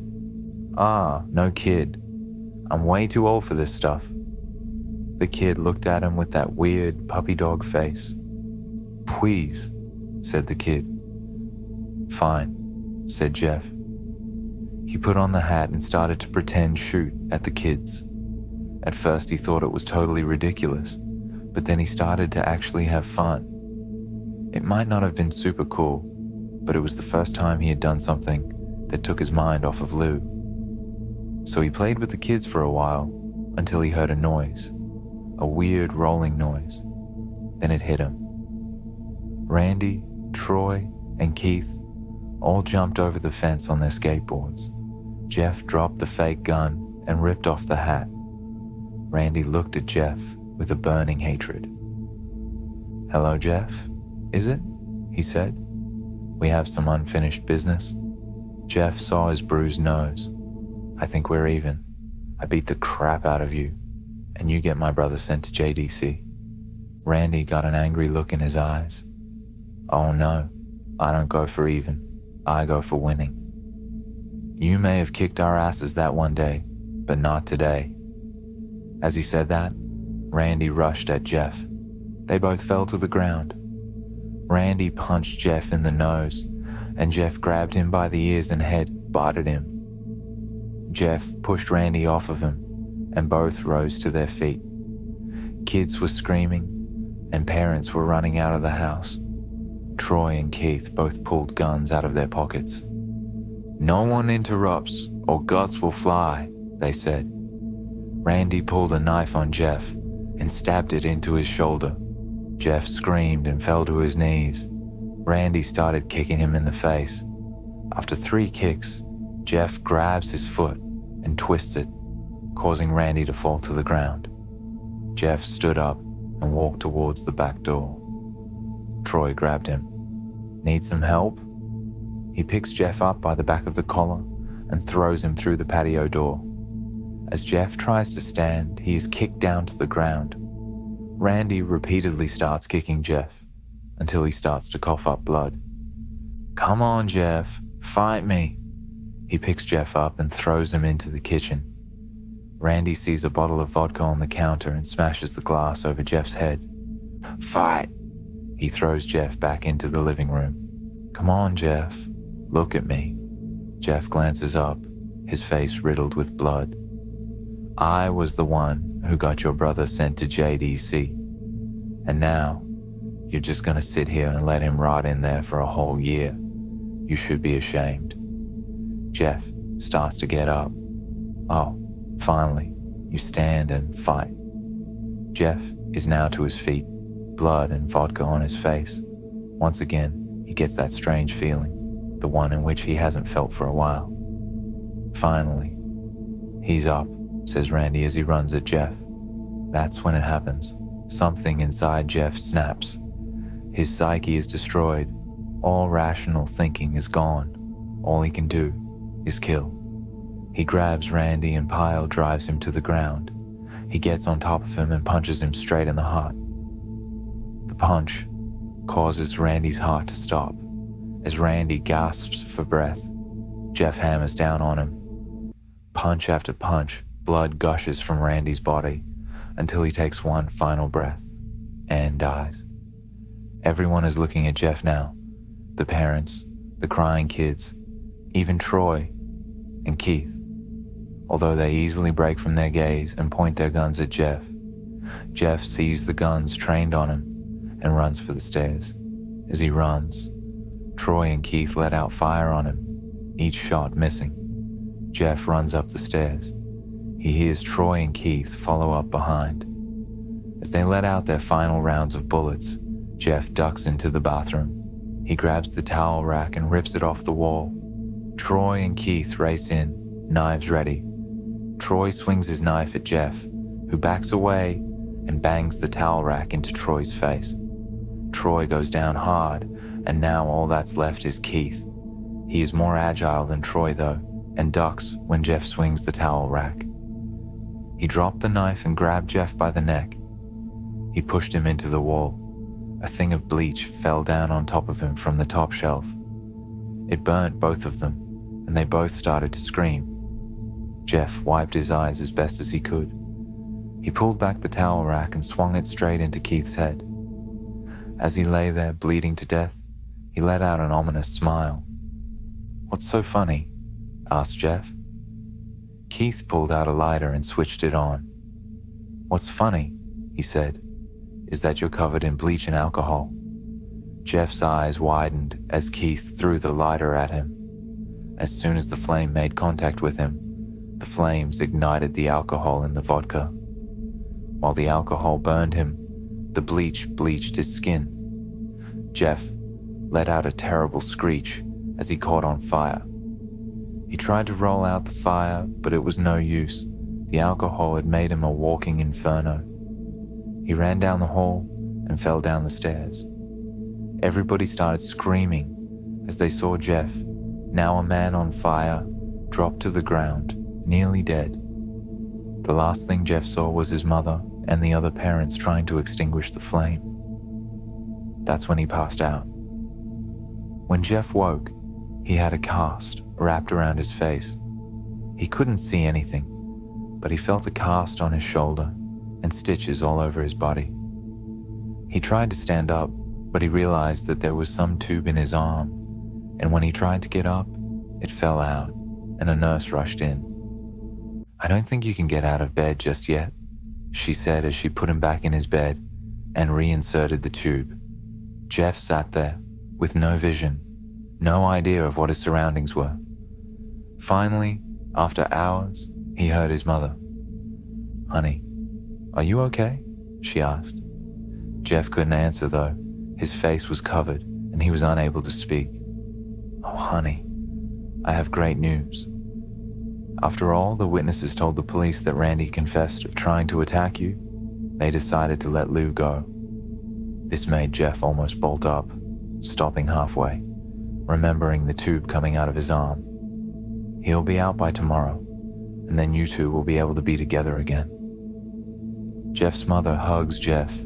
"Ah, no kid. I'm way too old for this stuff." The kid looked at him with that weird puppy dog face. "Please," said the kid. "Fine," said Jeff. He put on the hat and started to pretend shoot at the kids. At first he thought it was totally ridiculous, but then he started to actually have fun. It might not have been super cool, but it was the first time he had done something that took his mind off of Lou. So he played with the kids for a while until he heard a noise, a weird rolling noise. Then it hit him. Randy, Troy, and Keith all jumped over the fence on their skateboards. Jeff dropped the fake gun and ripped off the hat. Randy looked at Jeff with a burning hatred. "Hello, Jeff, is it?" he said. "We have some unfinished business." Jeff saw his bruised nose. "I think we're even. I beat the crap out of you, and you get my brother sent to JDC. Randy got an angry look in his eyes. "Oh no, I don't go for even, I go for winning. You may have kicked our asses that one day, but not today." As he said that, Randy rushed at Jeff. They both fell to the ground. Randy punched Jeff in the nose, and Jeff grabbed him by the ears and head butted him. Jeff pushed Randy off of him, and both rose to their feet. Kids were screaming, and parents were running out of the house. Troy and Keith both pulled guns out of their pockets. "No one interrupts, or guts will fly," they said. Randy pulled a knife on Jeff and stabbed it into his shoulder. Jeff screamed and fell to his knees. Randy started kicking him in the face. After 3 kicks, Jeff grabs his foot and twists it, causing Randy to fall to the ground. Jeff stood up and walked towards the back door. Troy grabbed him. "Need some help?" He picks Jeff up by the back of the collar and throws him through the patio door. As Jeff tries to stand, he is kicked down to the ground. Randy repeatedly starts kicking Jeff until he starts to cough up blood. "Come on, Jeff, fight me." He picks Jeff up and throws him into the kitchen. Randy sees a bottle of vodka on the counter and smashes the glass over Jeff's head. "Fight!" He throws Jeff back into the living room. "Come on, Jeff, look at me." Jeff glances up, his face riddled with blood. "I was the one who got your brother sent to JDC. And now, you're just gonna sit here and let him rot in there for a whole year. You should be ashamed." Jeff starts to get up. "Oh, finally, you stand and fight." Jeff is now to his feet, blood and vodka on his face. Once again, he gets that strange feeling, the one in which he hasn't felt for a while. Finally, "He's up," says Randy as he runs at Jeff. That's when it happens. Something inside Jeff snaps. His psyche is destroyed. All rational thinking is gone. All he can do is kill. He grabs Randy and pile drives him to the ground. He gets on top of him and punches him straight in the heart. The punch causes Randy's heart to stop. As Randy gasps for breath, Jeff hammers down on him. Punch after punch, blood gushes from Randy's body until he takes one final breath and dies. Everyone is looking at Jeff now. The parents, the crying kids, even Troy and Keith. Although they easily break from their gaze and point their guns at Jeff, Jeff sees the guns trained on him and runs for the stairs. As he runs, Troy and Keith let out fire on him, each shot missing. Jeff runs up the stairs. He hears Troy and Keith follow up behind. As they let out their final rounds of bullets, Jeff ducks into the bathroom. He grabs the towel rack and rips it off the wall. Troy and Keith race in, knives ready. Troy swings his knife at Jeff, who backs away and bangs the towel rack into Troy's face. Troy goes down hard, and now all that's left is Keith. He is more agile than Troy though, and ducks when Jeff swings the towel rack. He dropped the knife and grabbed Jeff by the neck. He pushed him into the wall. A thing of bleach fell down on top of him from the top shelf. It burnt both of them, and they both started to scream. Jeff wiped his eyes as best as he could. He pulled back the towel rack and swung it straight into Keith's head. As he lay there bleeding to death, he let out an ominous smile. "What's so funny?" asked Jeff. Keith pulled out a lighter and switched it on. "What's funny," he said, "is that you're covered in bleach and alcohol." Jeff's eyes widened as Keith threw the lighter at him. As soon as the flame made contact with him, the flames ignited the alcohol in the vodka. While the alcohol burned him, the bleach bleached his skin. Jeff let out a terrible screech as he caught on fire. He tried to roll out the fire, but it was no use. The alcohol had made him a walking inferno. He ran down the hall and fell down the stairs. Everybody started screaming as they saw Jeff, now a man on fire, drop to the ground, nearly dead. The last thing Jeff saw was his mother and the other parents trying to extinguish the flame. That's when he passed out. When Jeff woke, he had a cast wrapped around his face. He couldn't see anything, but he felt a cast on his shoulder and stitches all over his body. He tried to stand up, but he realized that there was some tube in his arm, and when he tried to get up, it fell out, and a nurse rushed in. "I don't think you can get out of bed just yet," she said as she put him back in his bed and reinserted the tube. Jeff sat there, with no vision, no idea of what his surroundings were. Finally, after hours, he heard his mother. "Honey, are you okay?" she asked. Jeff couldn't answer though. His face was covered and he was unable to speak. "Oh, honey, I have great news. After all, the witnesses told the police that Randy confessed of trying to attack you. They decided to let Lou go." This made Jeff almost bolt up, stopping halfway, remembering the tube coming out of his arm. "He'll be out by tomorrow, and then you two will be able to be together again." Jeff's mother hugs Jeff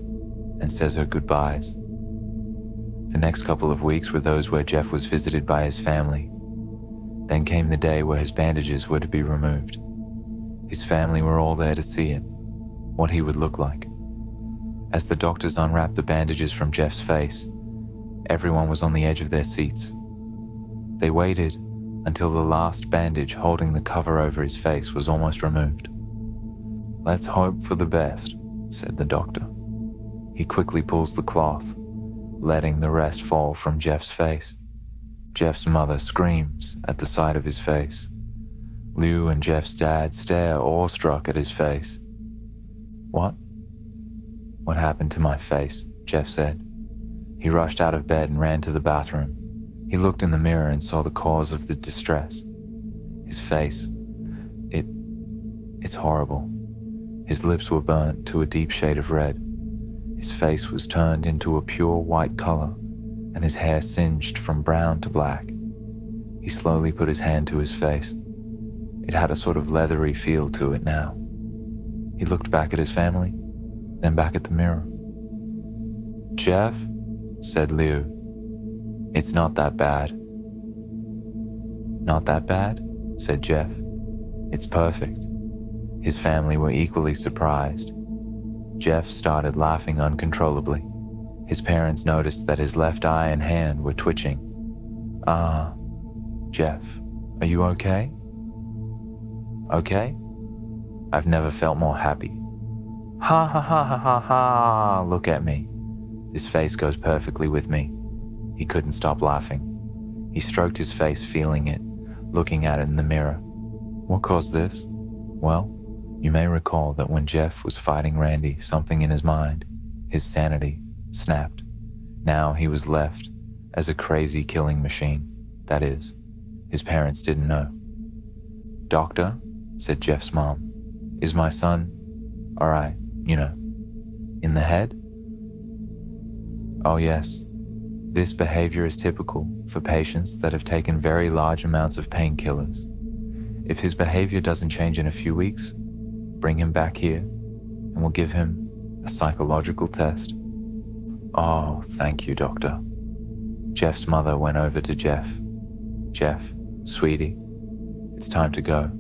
and says her goodbyes. The next couple of weeks were those where Jeff was visited by his family. Then came the day where his bandages were to be removed. His family were all there to see it, what he would look like. As the doctors unwrapped the bandages from Jeff's face, everyone was on the edge of their seats. They waited until the last bandage holding the cover over his face was almost removed. "Let's hope for the best," said the doctor. He quickly pulls the cloth, letting the rest fall from Jeff's face. Jeff's mother screams at the sight of his face. Lou and Jeff's dad stare awestruck at his face. "What? What happened to my face?" Jeff said. He rushed out of bed and ran to the bathroom. He looked in the mirror and saw the cause of the distress. His face. It's horrible. His lips were burnt to a deep shade of red. His face was turned into a pure white color, and his hair singed from brown to black. He slowly put his hand to his face. It had a sort of leathery feel to it now. He looked back at his family, then back at the mirror. "Jeff," said Lou, "it's not that bad." "Not that bad?" said Jeff. "It's perfect." His family were equally surprised. Jeff started laughing uncontrollably. His parents noticed that his left eye and hand were twitching. Jeff, are you okay?" "Okay? I've never felt more happy." "Ha ha ha ha ha ha, look at me. This face goes perfectly with me." He couldn't stop laughing. He stroked his face, feeling it, looking at it in the mirror. What caused this? Well, you may recall that when Jeff was fighting Randy, something in his mind, his sanity, snapped. Now he was left as a crazy killing machine. That is, his parents didn't know. "Doctor," said Jeff's mom, "is my son all right, in the head?" "Oh yes, this behavior is typical for patients that have taken very large amounts of painkillers. If his behavior doesn't change in a few weeks, bring him back here and we'll give him a psychological test." "Oh, thank you, doctor." Jeff's mother went over to Jeff. "Jeff, sweetie, it's time to go."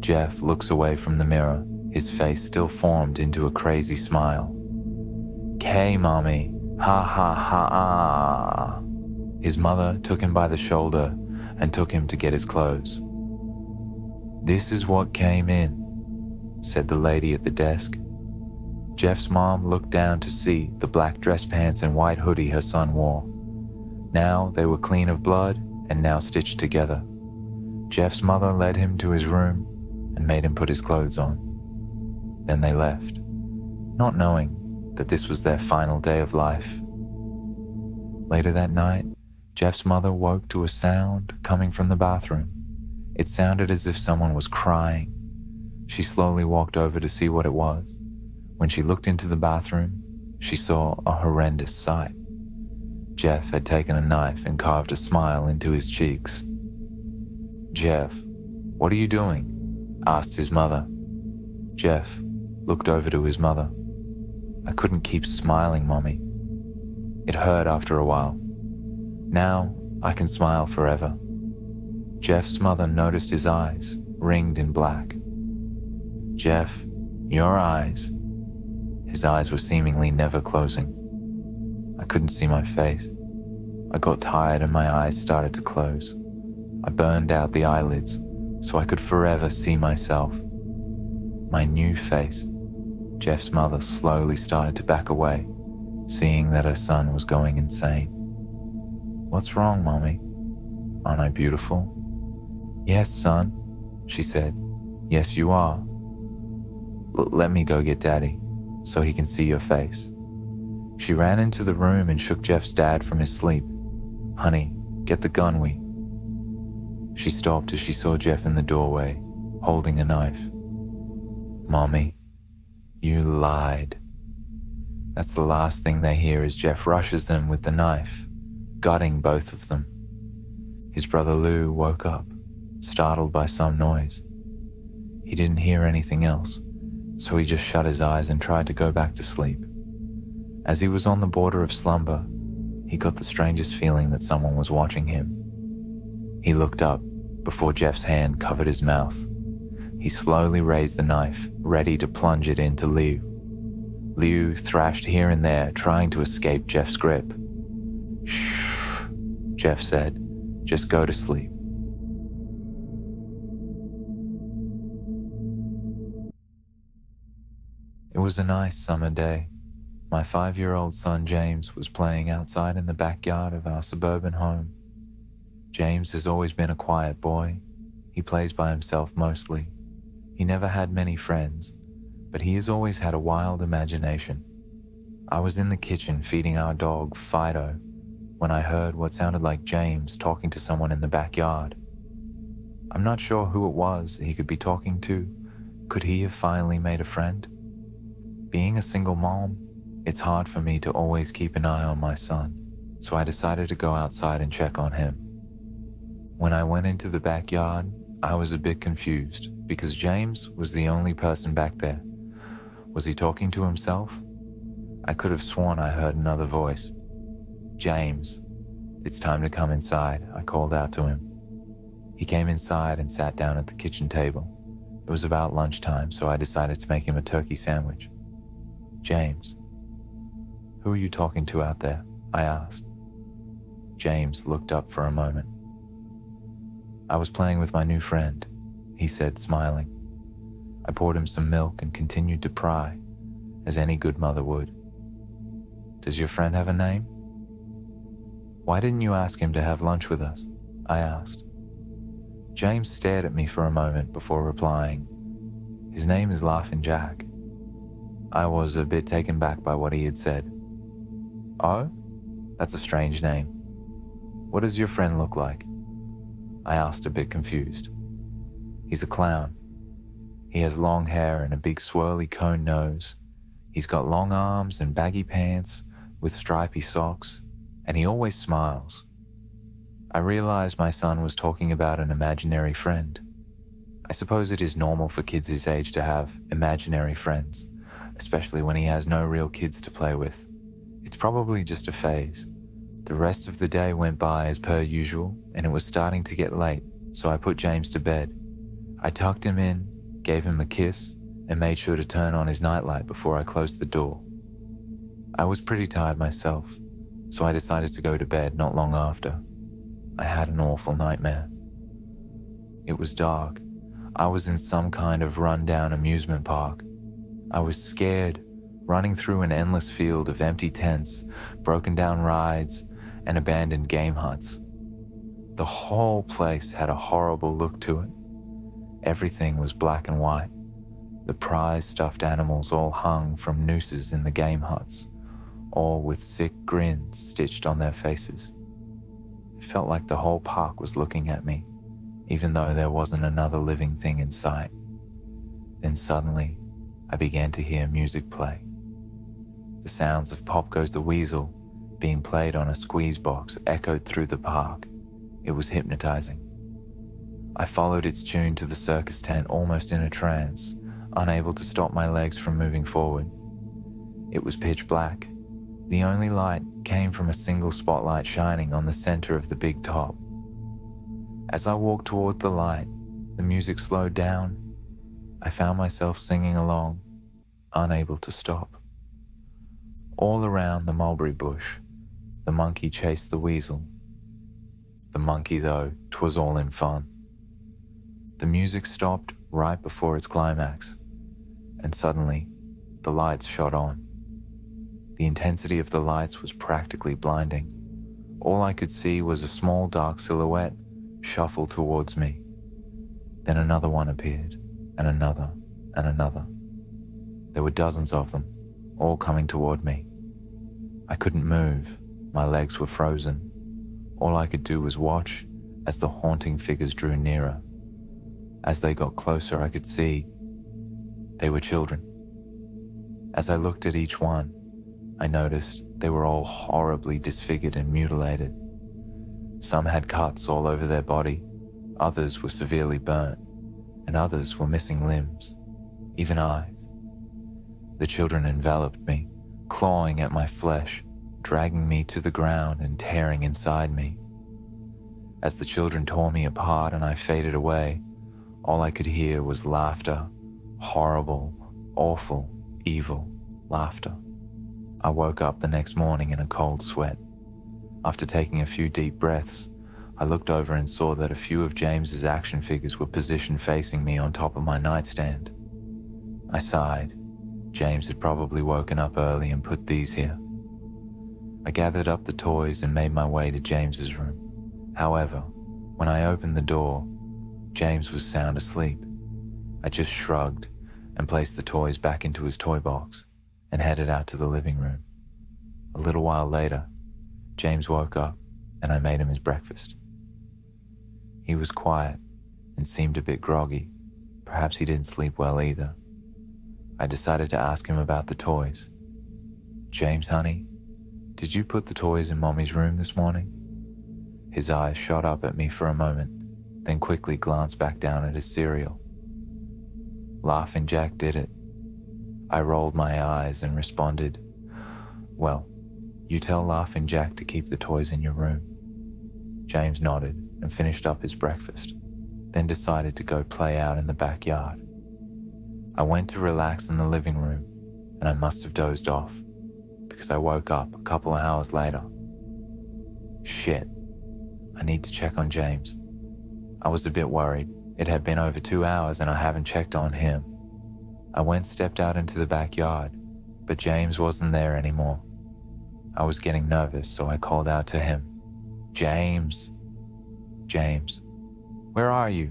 Jeff looks away from the mirror, his face still formed into a crazy smile. "K, mommy, ha ha ha ah." His mother took him by the shoulder and took him to get his clothes. "This is what came in," said the lady at the desk. Jeff's mom looked down to see the black dress pants and white hoodie her son wore. Now they were clean of blood and now stitched together. Jeff's mother led him to his room and made him put his clothes on. Then they left, not knowing that this was their final day of life. Later that night, Jeff's mother woke to a sound coming from the bathroom. It sounded as if someone was crying. She slowly walked over to see what it was. When she looked into the bathroom, she saw a horrendous sight. Jeff had taken a knife and carved a smile into his cheeks. "Jeff, what are you doing?" asked his mother. Jeff looked over to his mother. "I couldn't keep smiling, Mommy. It hurt after a while. Now I can smile forever. Jeff's mother noticed his eyes, ringed in black. Jeff, your eyes. His eyes were seemingly never closing. I couldn't see my face. I got tired and my eyes started to close. I burned out the eyelids so I could forever see myself. My new face. Jeff's mother slowly started to back away, seeing that her son was going insane. "What's wrong, Mommy? Aren't I beautiful?" "Yes, son," she said. "Yes, you are. Let me go get Daddy so he can see your face." She ran into the room and shook Jeff's dad from his sleep. "Honey, get the gun, She stopped as she saw Jeff in the doorway, holding a knife. "Mommy, you lied." That's the last thing they hear as Jeff rushes them with the knife, gutting both of them. His brother Lou woke up, startled by some noise. He didn't hear anything else, so he just shut his eyes and tried to go back to sleep. As he was on the border of slumber, he got the strangest feeling that someone was watching him. He looked up before Jeff's hand covered his mouth. He slowly raised the knife, ready to plunge it into Liu. Liu thrashed here and there, trying to escape Jeff's grip. "Shh," Jeff said. "Just go to sleep." It was a nice summer day. My 5-year-old son James was playing outside in the backyard of our suburban home. James has always been a quiet boy. He plays by himself mostly. He never had many friends, but he has always had a wild imagination. I was in the kitchen feeding our dog, Fido, when I heard what sounded like James talking to someone in the backyard. I'm not sure who it was he could be talking to. Could he have finally made a friend? Being a single mom, it's hard for me to always keep an eye on my son, so I decided to go outside and check on him. When I went into the backyard, I was a bit confused because James was the only person back there. Was he talking to himself? I could have sworn I heard another voice. "James, it's time to come inside," I called out to him. He came inside and sat down at the kitchen table. It was about lunchtime, so I decided to make him a turkey sandwich. "James, who are you talking to out there?" I asked. James looked up for a moment. "I was playing with my new friend," he said, smiling. I poured him some milk and continued to pry, as any good mother would. "Does your friend have a name?" "Why didn't you ask him to have lunch with us?" I asked. James stared at me for a moment before replying. "His name is Laughing Jack." I was a bit taken back by what he had said. "Oh? That's a strange name. What does your friend look like?" I asked, a bit confused. "He's a clown. He has long hair and a big swirly cone nose. He's got long arms and baggy pants with stripy socks, and he always smiles." I realized my son was talking about an imaginary friend. I suppose it is normal for kids his age to have imaginary friends, especially when he has no real kids to play with. It's probably just a phase. The rest of the day went by as per usual, and it was starting to get late, so I put James to bed. I tucked him in, gave him a kiss, and made sure to turn on his nightlight before I closed the door. I was pretty tired myself, so I decided to go to bed not long after. I had an awful nightmare. It was dark. I was in some kind of run-down amusement park. I was scared, running through an endless field of empty tents, broken-down rides, and abandoned game huts. The whole place had a horrible look to it. Everything was black and white. The prized stuffed animals all hung from nooses in the game huts, all with sick grins stitched on their faces. It felt like the whole park was looking at me, even though there wasn't another living thing in sight. Then suddenly, I began to hear music play. The sounds of Pop Goes the Weasel being played on a squeeze box echoed through the park. It was hypnotizing. I followed its tune to the circus tent almost in a trance, unable to stop my legs from moving forward. It was pitch black. The only light came from a single spotlight shining on the center of the big top. As I walked toward the light, the music slowed down. I found myself singing along, unable to stop. All around the mulberry bush, the monkey chased the weasel. The monkey, though, 'twas all in fun. The music stopped right before its climax, and suddenly, the lights shot on. The intensity of the lights was practically blinding. All I could see was a small dark silhouette shuffle towards me. Then another one appeared, and another, and another. There were dozens of them, all coming toward me. I couldn't move, my legs were frozen. All I could do was watch as the haunting figures drew nearer. As they got closer, I could see they were children. As I looked at each one, I noticed they were all horribly disfigured and mutilated. Some had cuts all over their body, others were severely burnt, and others were missing limbs, even eyes. The children enveloped me, clawing at my flesh, dragging me to the ground and tearing inside me. As the children tore me apart and I faded away, all I could hear was laughter, horrible, awful, evil laughter. I woke up the next morning in a cold sweat. After taking a few deep breaths, I looked over and saw that a few of James's action figures were positioned facing me on top of my nightstand. I sighed. James had probably woken up early and put these here. I gathered up the toys and made my way to James's room. However, when I opened the door, James was sound asleep. I just shrugged and placed the toys back into his toy box and headed out to the living room. A little while later, James woke up and I made him his breakfast. He was quiet and seemed a bit groggy. Perhaps he didn't sleep well either. I decided to ask him about the toys. "James, honey, did you put the toys in Mommy's room this morning?" His eyes shot up at me for a moment, then quickly glanced back down at his cereal. "Laughing Jack did it." I rolled my eyes and responded, "Well, you tell Laughing Jack to keep the toys in your room." James nodded and finished up his breakfast, then decided to go play out in the backyard. I went to relax in the living room, and I must have dozed off, because I woke up a couple of hours later. Shit, I need to check on James. I was a bit worried. It had been over 2 hours and I haven't checked on him. I stepped out into the backyard, but James wasn't there anymore. I was getting nervous, so I called out to him. "James! James, where are you?"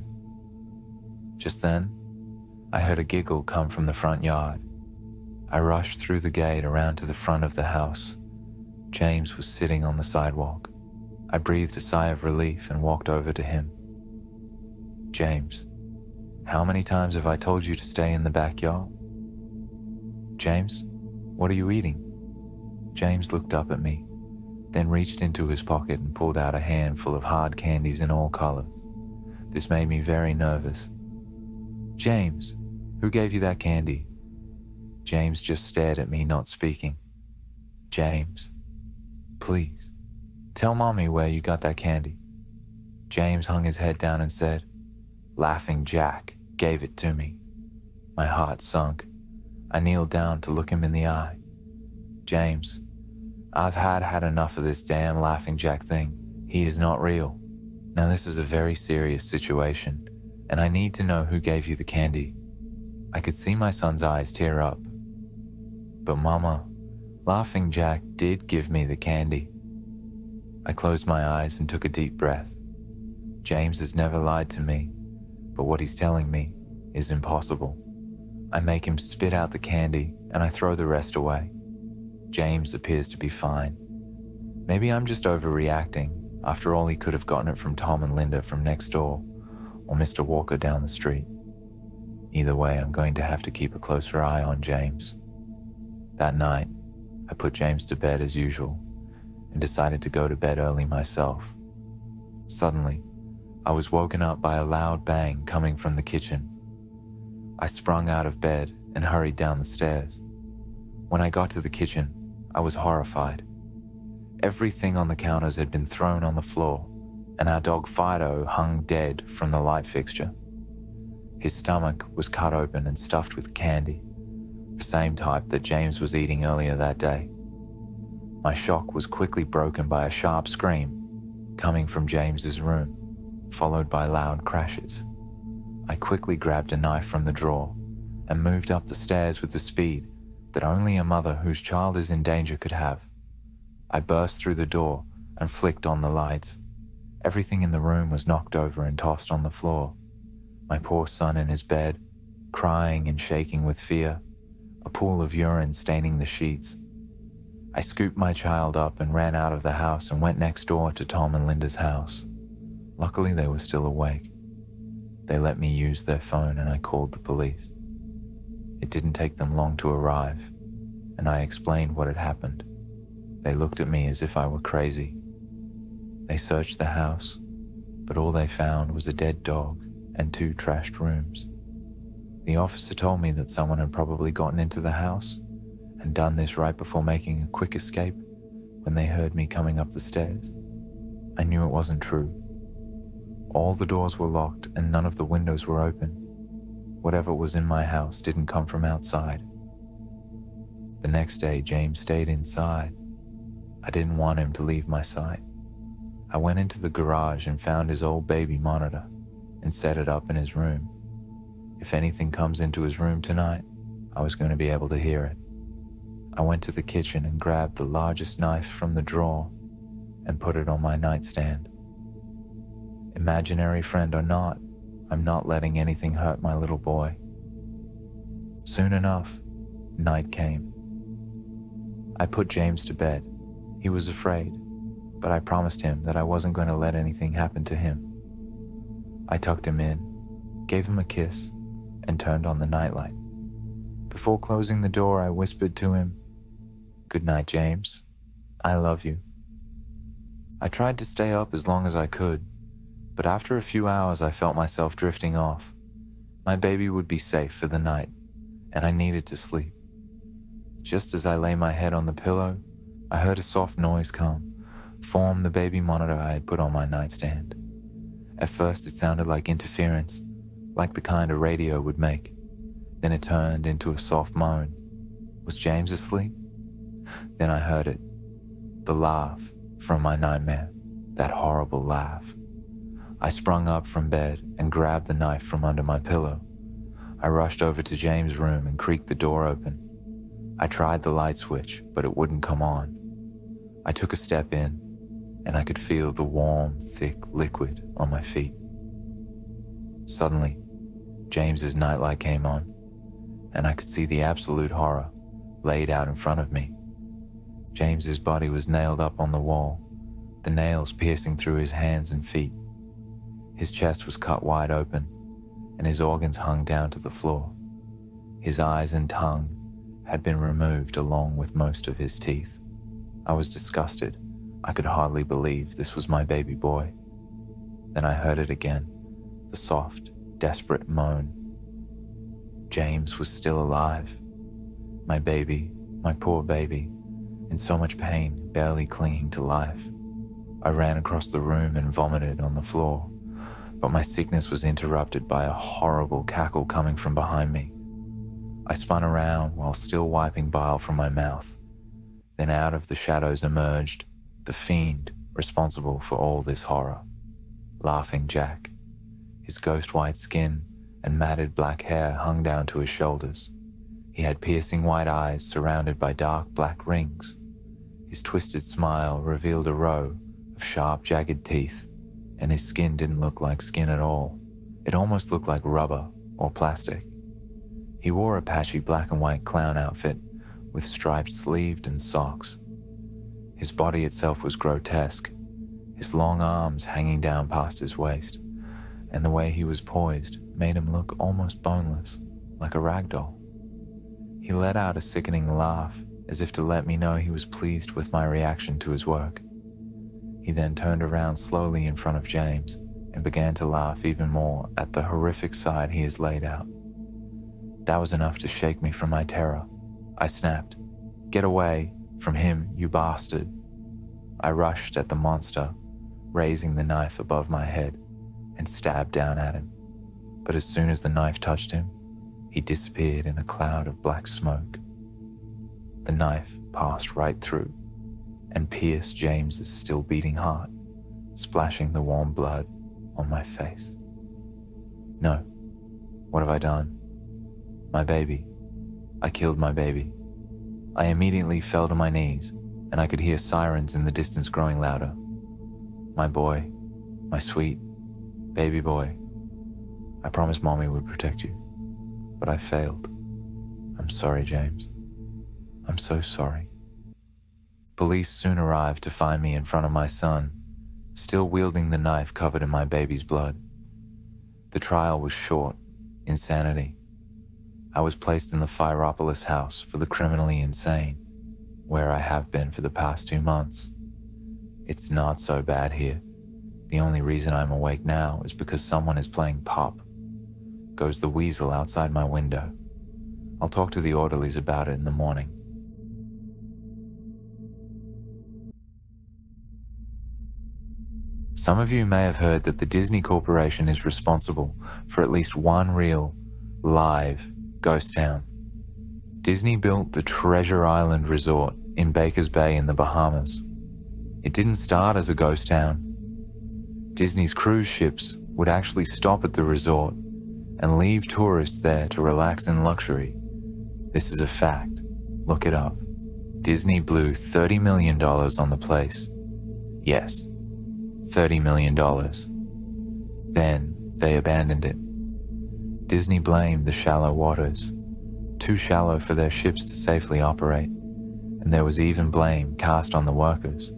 Just then, I heard a giggle come from the front yard. I rushed through the gate around to the front of the house. James was sitting on the sidewalk. I breathed a sigh of relief and walked over to him. "James, how many times have I told you to stay in the backyard?" "James, what are you eating?" James looked up at me, then reached into his pocket and pulled out a handful of hard candies in all colors. This made me very nervous. "James, who gave you that candy?" James just stared at me, not speaking. "James, please, tell Mommy where you got that candy." James hung his head down and said, "Laughing Jack gave it to me." My heart sunk. I kneeled down to look him in the eye. "James, I've had enough of this damn Laughing Jack thing. He is not real. Now this is a very serious situation, and I need to know who gave you the candy." I could see my son's eyes tear up. "But Mama, Laughing Jack did give me the candy." I closed my eyes and took a deep breath. James has never lied to me, but what he's telling me is impossible. I make him spit out the candy and I throw the rest away. James appears to be fine. Maybe I'm just overreacting. After all, he could have gotten it from Tom and Linda from next door, or Mr. Walker down the street. Either way, I'm going to have to keep a closer eye on James. That night, I put James to bed as usual and decided to go to bed early myself. Suddenly, I was woken up by a loud bang coming from the kitchen. I sprung out of bed and hurried down the stairs. When I got to the kitchen, I was horrified. Everything on the counters had been thrown on the floor, and our dog Fido hung dead from the light fixture. His stomach was cut open and stuffed with candy, the same type that James was eating earlier that day. My shock was quickly broken by a sharp scream coming from James's room, followed by loud crashes. I quickly grabbed a knife from the drawer and moved up the stairs with the speed that only a mother whose child is in danger could have. I burst through the door and flicked on the lights. Everything in the room was knocked over and tossed on the floor. My poor son in his bed, crying and shaking with fear, a pool of urine staining the sheets. I scooped my child up and ran out of the house and went next door to Tom and Linda's house. Luckily, they were still awake. They let me use their phone and I called the police. It didn't take them long to arrive, and I explained what had happened. They looked at me as if I were crazy. They searched the house, but all they found was a dead dog and 2 trashed rooms. The officer told me that someone had probably gotten into the house and done this right before making a quick escape when they heard me coming up the stairs. I knew it wasn't true. All the doors were locked and none of the windows were open. Whatever was in my house didn't come from outside. The next day, James stayed inside. I didn't want him to leave my sight. I went into the garage and found his old baby monitor and set it up in his room. If anything comes into his room tonight, I was going to be able to hear it. I went to the kitchen and grabbed the largest knife from the drawer and put it on my nightstand. Imaginary friend or not, I'm not letting anything hurt my little boy. Soon enough, night came. I put James to bed. He was afraid, but I promised him that I wasn't going to let anything happen to him. I tucked him in, gave him a kiss, and turned on the nightlight. Before closing the door, I whispered to him, "Good night, James. I love you." I tried to stay up as long as I could, but after a few hours I felt myself drifting off. My baby would be safe for the night, and I needed to sleep. Just as I lay my head on the pillow, I heard a soft noise form the baby monitor I had put on my nightstand. At first it sounded like interference, like the kind a radio would make. Then it turned into a soft moan. Was James asleep? Then I heard it. The laugh from my nightmare. That horrible laugh. I sprung up from bed and grabbed the knife from under my pillow. I rushed over to James' room and creaked the door open. I tried the light switch, but it wouldn't come on. I took a step in, and I could feel the warm, thick liquid on my feet. Suddenly, James's nightlight came on, and I could see the absolute horror laid out in front of me. James's body was nailed up on the wall, the nails piercing through his hands and feet. His chest was cut wide open, and his organs hung down to the floor. His eyes and tongue had been removed along with most of his teeth. I was disgusted. I could hardly believe this was my baby boy. Then I heard it again, the soft, desperate moan. James was still alive. My baby, my poor baby, in so much pain, barely clinging to life. I ran across the room and vomited on the floor, but my sickness was interrupted by a horrible cackle coming from behind me. I spun around while still wiping bile from my mouth. Then out of the shadows emerged the fiend responsible for all this horror, Laughing Jack. His ghost-white skin and matted black hair hung down to his shoulders. He had piercing white eyes surrounded by dark black rings. His twisted smile revealed a row of sharp, jagged teeth, and his skin didn't look like skin at all. It almost looked like rubber or plastic. He wore a patchy black and white clown outfit with striped sleeves and socks. His body itself was grotesque, his long arms hanging down past his waist, and the way he was poised made him look almost boneless, like a rag doll. He let out a sickening laugh, as if to let me know he was pleased with my reaction to his work. He then turned around slowly in front of James and began to laugh even more at the horrific sight he has laid out. That was enough to shake me from my terror. I snapped, "Get away, From him, you bastard. I rushed at the monster, raising the knife above my head, and stabbed down at him. But as soon as the knife touched him, he disappeared in a cloud of black smoke. The knife passed right through and pierced James's still beating heart, splashing the warm blood on my face. No, what have I done? My baby. I killed my baby. I immediately fell to my knees, and I could hear sirens in the distance growing louder. My boy, my sweet baby boy. I promised Mommy would protect you, but I failed. I'm sorry, James. I'm so sorry. Police soon arrived to find me in front of my son, still wielding the knife covered in my baby's blood. The trial was short, insanity. I was placed in the Phyropolis house for the criminally insane, where I have been for the past 2 months. It's not so bad here. The only reason I'm awake now is because someone is playing pop. Goes the weasel outside my window. I'll talk to the orderlies about it in the morning. Some of you may have heard that the Disney Corporation is responsible for at least one real, live ghost town. Disney built the Treasure Island Resort in Baker's Bay in the Bahamas. It didn't start as a ghost town. Disney's cruise ships would actually stop at the resort and leave tourists there to relax in luxury. This is a fact. Look it up. Disney blew $30 million on the place. Yes, $30 million. Then they abandoned it. Disney blamed the shallow waters, too shallow for their ships to safely operate, and there was even blame cast on the workers,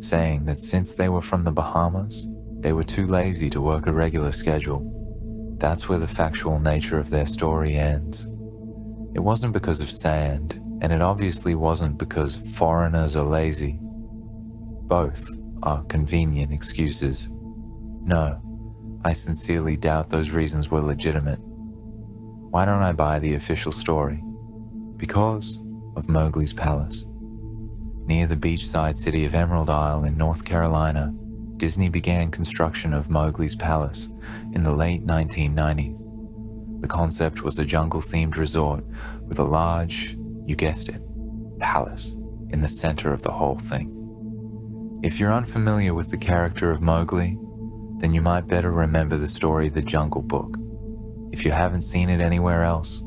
saying that since they were from the Bahamas, they were too lazy to work a regular schedule. That's where the factual nature of their story ends. It wasn't because of sand, and it obviously wasn't because foreigners are lazy. Both are convenient excuses. No, I sincerely doubt those reasons were legitimate. Why don't I buy the official story? Because of Mowgli's Palace. Near the beachside city of Emerald Isle in North Carolina, Disney began construction of Mowgli's Palace in the late 1990s. The concept was a jungle-themed resort with a large, you guessed it, palace in the center of the whole thing. If you're unfamiliar with the character of Mowgli, then you might better remember the story The Jungle Book. If you haven't seen it anywhere else,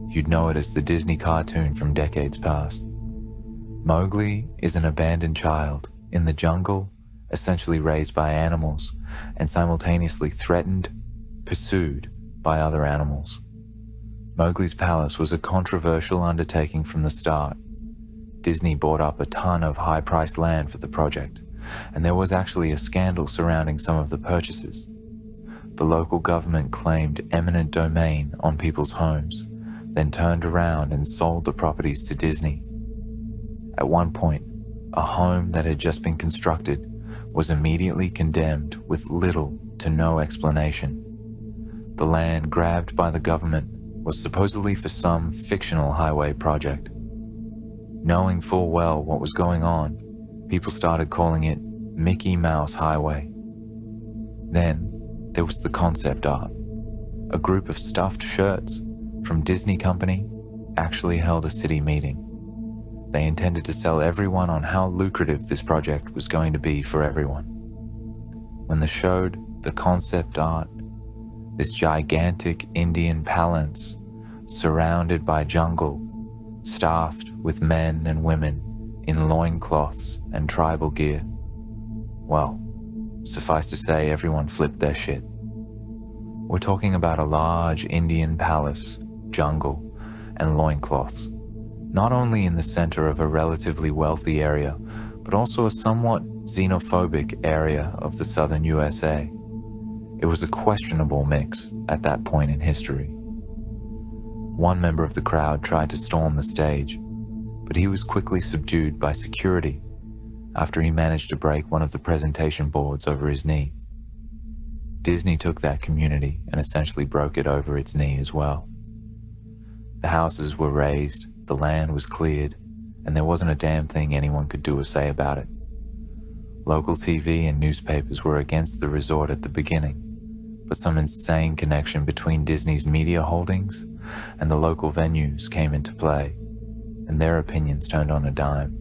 you'd know it as the Disney cartoon from decades past. Mowgli is an abandoned child in the jungle, essentially raised by animals, and simultaneously threatened, pursued by other animals. Mowgli's Palace was a controversial undertaking from the start. Disney bought up a ton of high-priced land for the project, and there was actually a scandal surrounding some of the purchases. The local government claimed eminent domain on people's homes, then turned around and sold the properties to Disney. At one point, a home that had just been constructed was immediately condemned with little to no explanation. The land grabbed by the government was supposedly for some fictional highway project. Knowing full well what was going on, people started calling it Mickey Mouse Highway. Then there was the concept art. A group of stuffed shirts from Disney Company actually held a city meeting. They intended to sell everyone on how lucrative this project was going to be for everyone. When they showed the concept art, this gigantic Indian palace surrounded by jungle, staffed with men and women in loincloths and tribal gear. Well, suffice to say, everyone flipped their shit. We're talking about a large Indian palace, jungle, and loincloths, not only in the center of a relatively wealthy area, but also a somewhat xenophobic area of the southern USA. It was a questionable mix at that point in history. One member of the crowd tried to storm the stage, but he was quickly subdued by security after he managed to break one of the presentation boards over his knee. Disney took that community and essentially broke it over its knee as well. The houses were razed, the land was cleared, and there wasn't a damn thing anyone could do or say about it. Local TV and newspapers were against the resort at the beginning, but some insane connection between Disney's media holdings and the local venues came into play, and their opinions turned on a dime.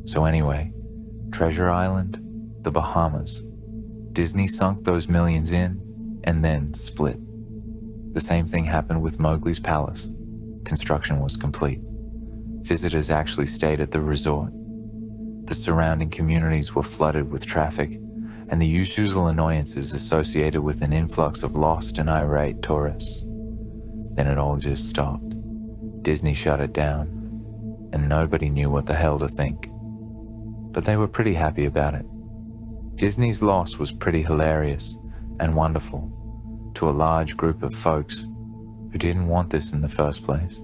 So anyway, Treasure Island, the Bahamas. Disney sunk those millions in and then split. The same thing happened with Mowgli's Palace. Construction was complete. Visitors actually stayed at the resort. The surrounding communities were flooded with traffic, and the usual annoyances associated with an influx of lost and irate tourists. Then it all just stopped. Disney shut it down, and nobody knew what the hell to think. But they were pretty happy about it. Disney's loss was pretty hilarious and wonderful to a large group of folks who didn't want this in the first place.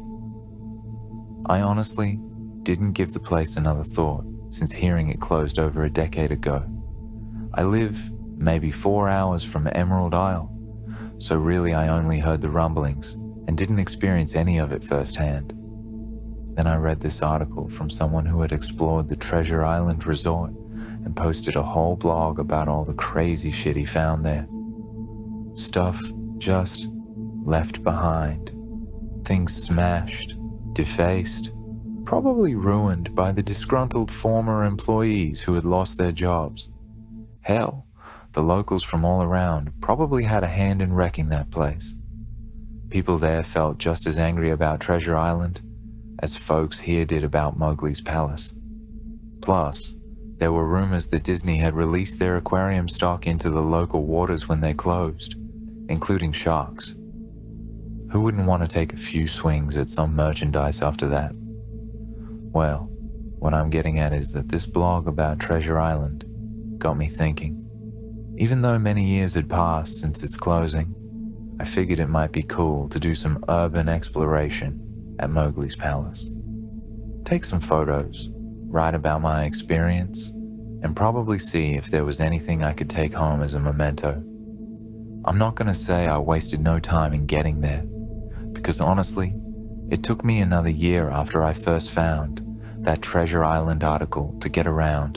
I honestly didn't give the place another thought since hearing it closed over a decade ago. I live maybe 4 hours from Emerald Isle, so really I only heard the rumblings and didn't experience any of it firsthand. Then I read this article from someone who had explored the Treasure Island resort and posted a whole blog about all the crazy shit he found there. Stuff just left behind. Things smashed, defaced, probably ruined by the disgruntled former employees who had lost their jobs. Hell, the locals from all around probably had a hand in wrecking that place. People there felt just as angry about Treasure Island as folks here did about Mowgli's Palace. Plus, there were rumors that Disney had released their aquarium stock into the local waters when they closed, including sharks. Who wouldn't want to take a few swings at some merchandise after that? Well, what I'm getting at is that this blog about Treasure Island got me thinking. Even though many years had passed since its closing, I figured it might be cool to do some urban exploration at Mowgli's Palace. Take some photos, write about my experience, and probably see if there was anything I could take home as a memento. I'm not going to say I wasted no time in getting there, because honestly, it took me another year after I first found that Treasure Island article to get around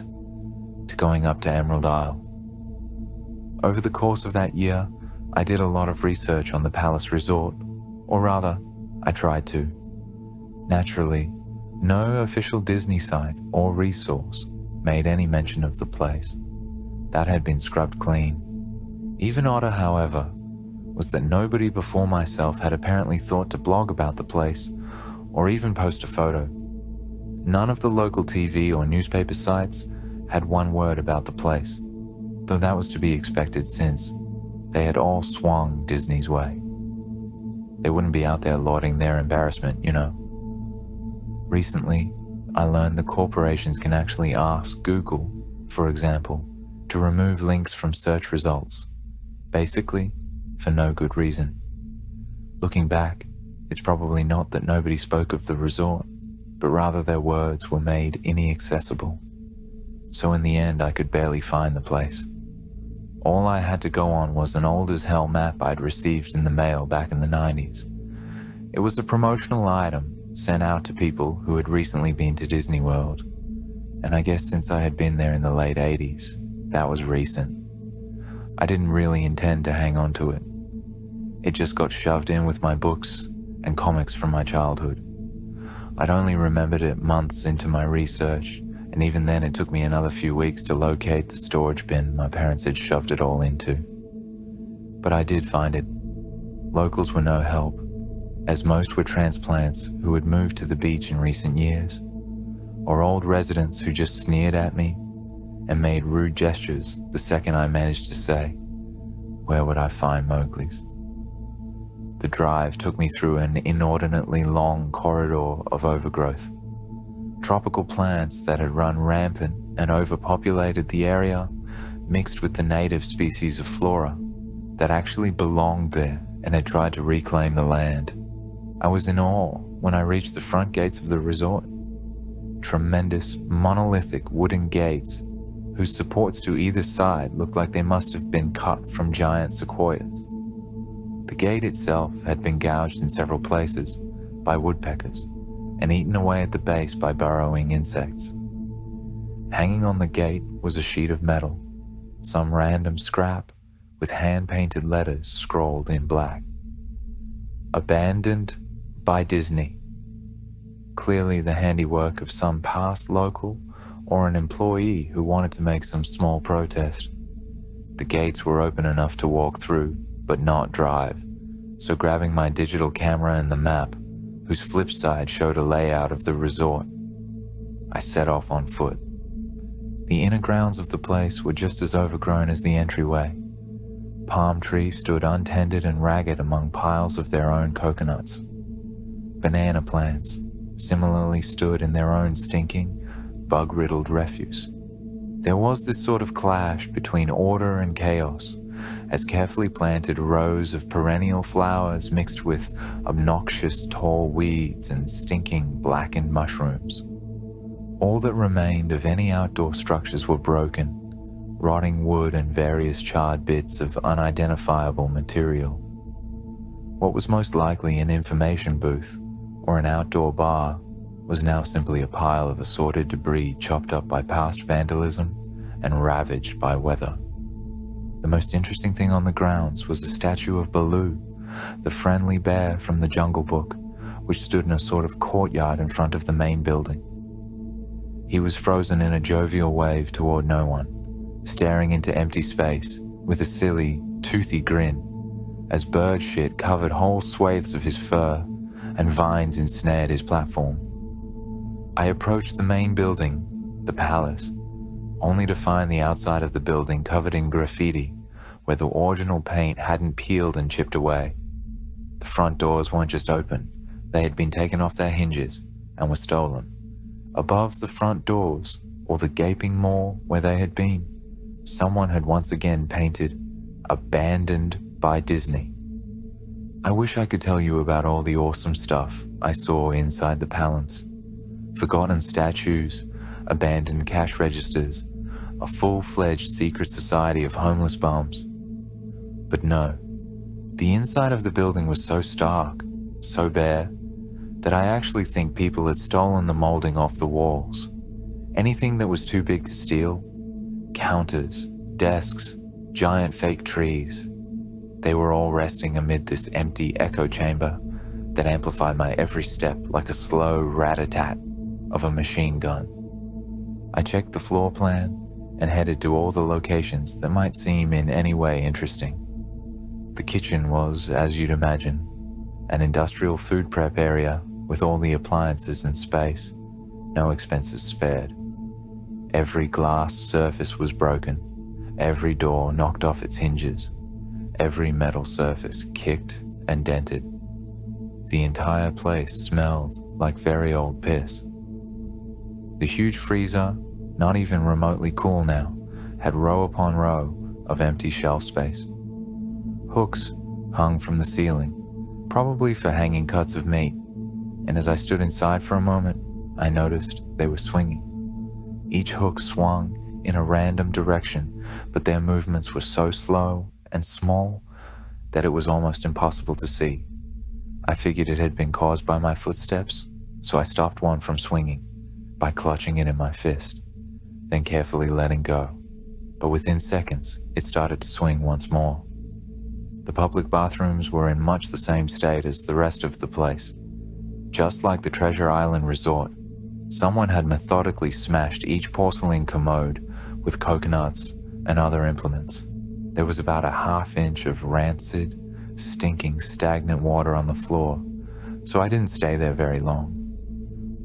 to going up to Emerald Isle. Over the course of that year, I did a lot of research on the Palace Resort, or rather, I tried to. Naturally, no official Disney site or resource made any mention of the place. That had been scrubbed clean. Even odder, however, was that nobody before myself had apparently thought to blog about the place or even post a photo. None of the local TV or newspaper sites had one word about the place, though that was to be expected since they had all swung Disney's way. They wouldn't be out there lauding their embarrassment, you know. Recently, I learned that corporations can actually ask Google, for example, to remove links from search results, basically for no good reason. Looking back, it's probably not that nobody spoke of the resort, but rather their words were made inaccessible. So in the end, I could barely find the place. All I had to go on was an old as hell map I'd received in the mail back in the 90s. It was a promotional item sent out to people who had recently been to Disney World, and I guess since I had been there in the late 80s, that was recent. I didn't really intend to hang on to it. It just got shoved in with my books and comics from my childhood. I'd only remembered it months into my research, and even then it took me another few weeks to locate the storage bin my parents had shoved it all into. But I did find it. Locals were no help, as most were transplants who had moved to the beach in recent years, or old residents who just sneered at me and made rude gestures the second I managed to say, "Where would I find Mowgli's?" The drive took me through an inordinately long corridor of overgrowth. Tropical plants that had run rampant and overpopulated the area, mixed with the native species of flora that actually belonged there and had tried to reclaim the land. I was in awe when I reached the front gates of the resort. Tremendous, monolithic wooden gates whose supports to either side looked like they must have been cut from giant sequoias. The gate itself had been gouged in several places by woodpeckers, and eaten away at the base by burrowing insects. Hanging on the gate was a sheet of metal, some random scrap with hand-painted letters scrawled in black. Abandoned by Disney. Clearly the handiwork of some past local or an employee who wanted to make some small protest. The gates were open enough to walk through, but not drive, so grabbing my digital camera and the map, whose flip side showed a layout of the resort, I set off on foot. The inner grounds of the place were just as overgrown as the entryway. Palm trees stood untended and ragged among piles of their own coconuts. Banana plants similarly stood in their own stinking, bug-riddled refuse. There was this sort of clash between order and chaos, as carefully planted rows of perennial flowers mixed with obnoxious tall weeds and stinking blackened mushrooms. All that remained of any outdoor structures were broken, rotting wood and various charred bits of unidentifiable material. What was most likely an information booth or an outdoor bar was now simply a pile of assorted debris chopped up by past vandalism and ravaged by weather. The most interesting thing on the grounds was a statue of Baloo, the friendly bear from the Jungle Book, which stood in a sort of courtyard in front of the main building. He was frozen in a jovial wave toward no one, staring into empty space with a silly, toothy grin, as bird shit covered whole swathes of his fur and vines ensnared his platform. I approached the main building, the palace, only to find the outside of the building covered in graffiti where the original paint hadn't peeled and chipped away. The front doors weren't just open, they had been taken off their hinges and were stolen. Above the front doors, or the gaping maw where they had been, someone had once again painted, "Abandoned by Disney." I wish I could tell you about all the awesome stuff I saw inside the palace. Forgotten statues, abandoned cash registers, a full-fledged secret society of homeless bums. But no, the inside of the building was so stark, so bare, that I actually think people had stolen the molding off the walls. Anything that was too big to steal, counters, desks, giant fake trees, they were all resting amid this empty echo chamber that amplified my every step like a slow rat-a-tat of a machine gun. I checked the floor plan and headed to all the locations that might seem in any way interesting. The kitchen was, as you'd imagine, an industrial food prep area with all the appliances in space, no expenses spared. Every glass surface was broken, every door knocked off its hinges, every metal surface kicked and dented. The entire place smelled like very old piss. The huge freezer, not even remotely cool now, had row upon row of empty shelf space. Hooks hung from the ceiling, probably for hanging cuts of meat, and as I stood inside for a moment, I noticed they were swinging. Each hook swung in a random direction, but their movements were so slow and small that it was almost impossible to see. I figured it had been caused by my footsteps, so I stopped one from swinging by clutching it in my fist, then carefully letting go. But within seconds, it started to swing once more. The public bathrooms were in much the same state as the rest of the place. Just like the Treasure Island Resort, someone had methodically smashed each porcelain commode with coconuts and other implements. There was about a half-inch of rancid, stinking, stagnant water on the floor, so I didn't stay there very long.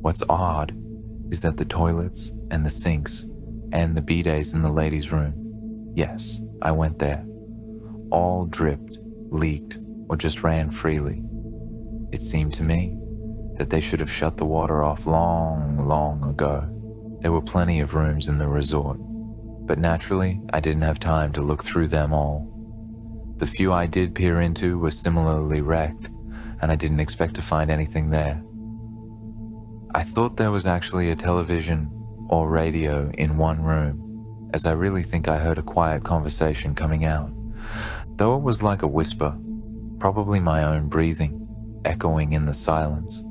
What's odd is that the toilets and the sinks and the bidets in the ladies' room, yes, I went there, all dripped, leaked, or just ran freely. It seemed to me that they should have shut the water off long ago. There were plenty of rooms in the resort, but naturally, I didn't have time to look through them all. The few I did peer into were similarly wrecked, and I didn't expect to find anything there. I thought there was actually a television or radio in one room, as I really think I heard a quiet conversation coming out, though it was like a whisper, probably my own breathing, echoing in the silence.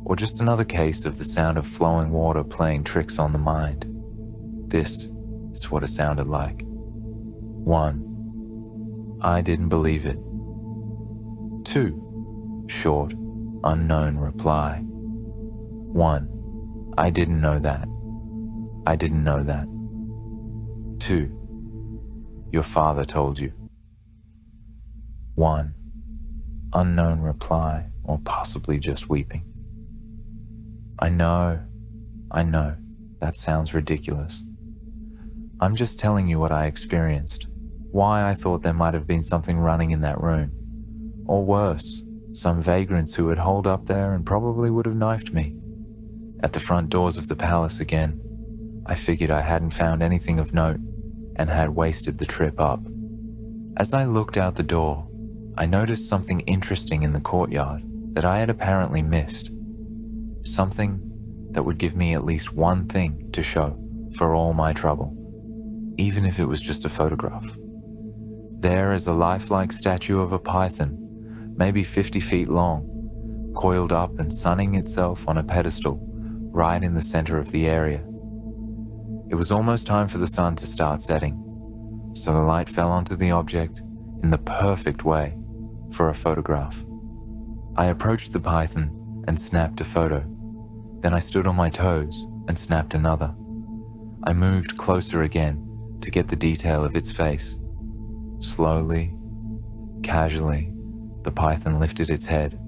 or just another case of the sound of flowing water playing tricks on the mind. This is what it sounded like. 1. I didn't believe it. 2. Short, unknown reply. 1. I didn't know that. I didn't know that. 2. Your father told you. 1. Unknown reply, or possibly just weeping. I know, that sounds ridiculous. I'm just telling you what I experienced, why I thought there might have been something running in that room. Or worse, some vagrants who had holed up there and probably would have knifed me. At the front doors of the palace again, I figured I hadn't found anything of note and had wasted the trip up. As I looked out the door, I noticed something interesting in the courtyard that I had apparently missed. Something that would give me at least one thing to show for all my trouble, even if it was just a photograph. There is a lifelike statue of a python, maybe 50 feet long, coiled up and sunning itself on a pedestal right in the center of the area. It was almost time for the sun to start setting, so the light fell onto the object in the perfect way for a photograph. I approached the python and snapped a photo. Then I stood on my toes and snapped another. I moved closer again to get the detail of its face. Slowly, casually, the python lifted its head,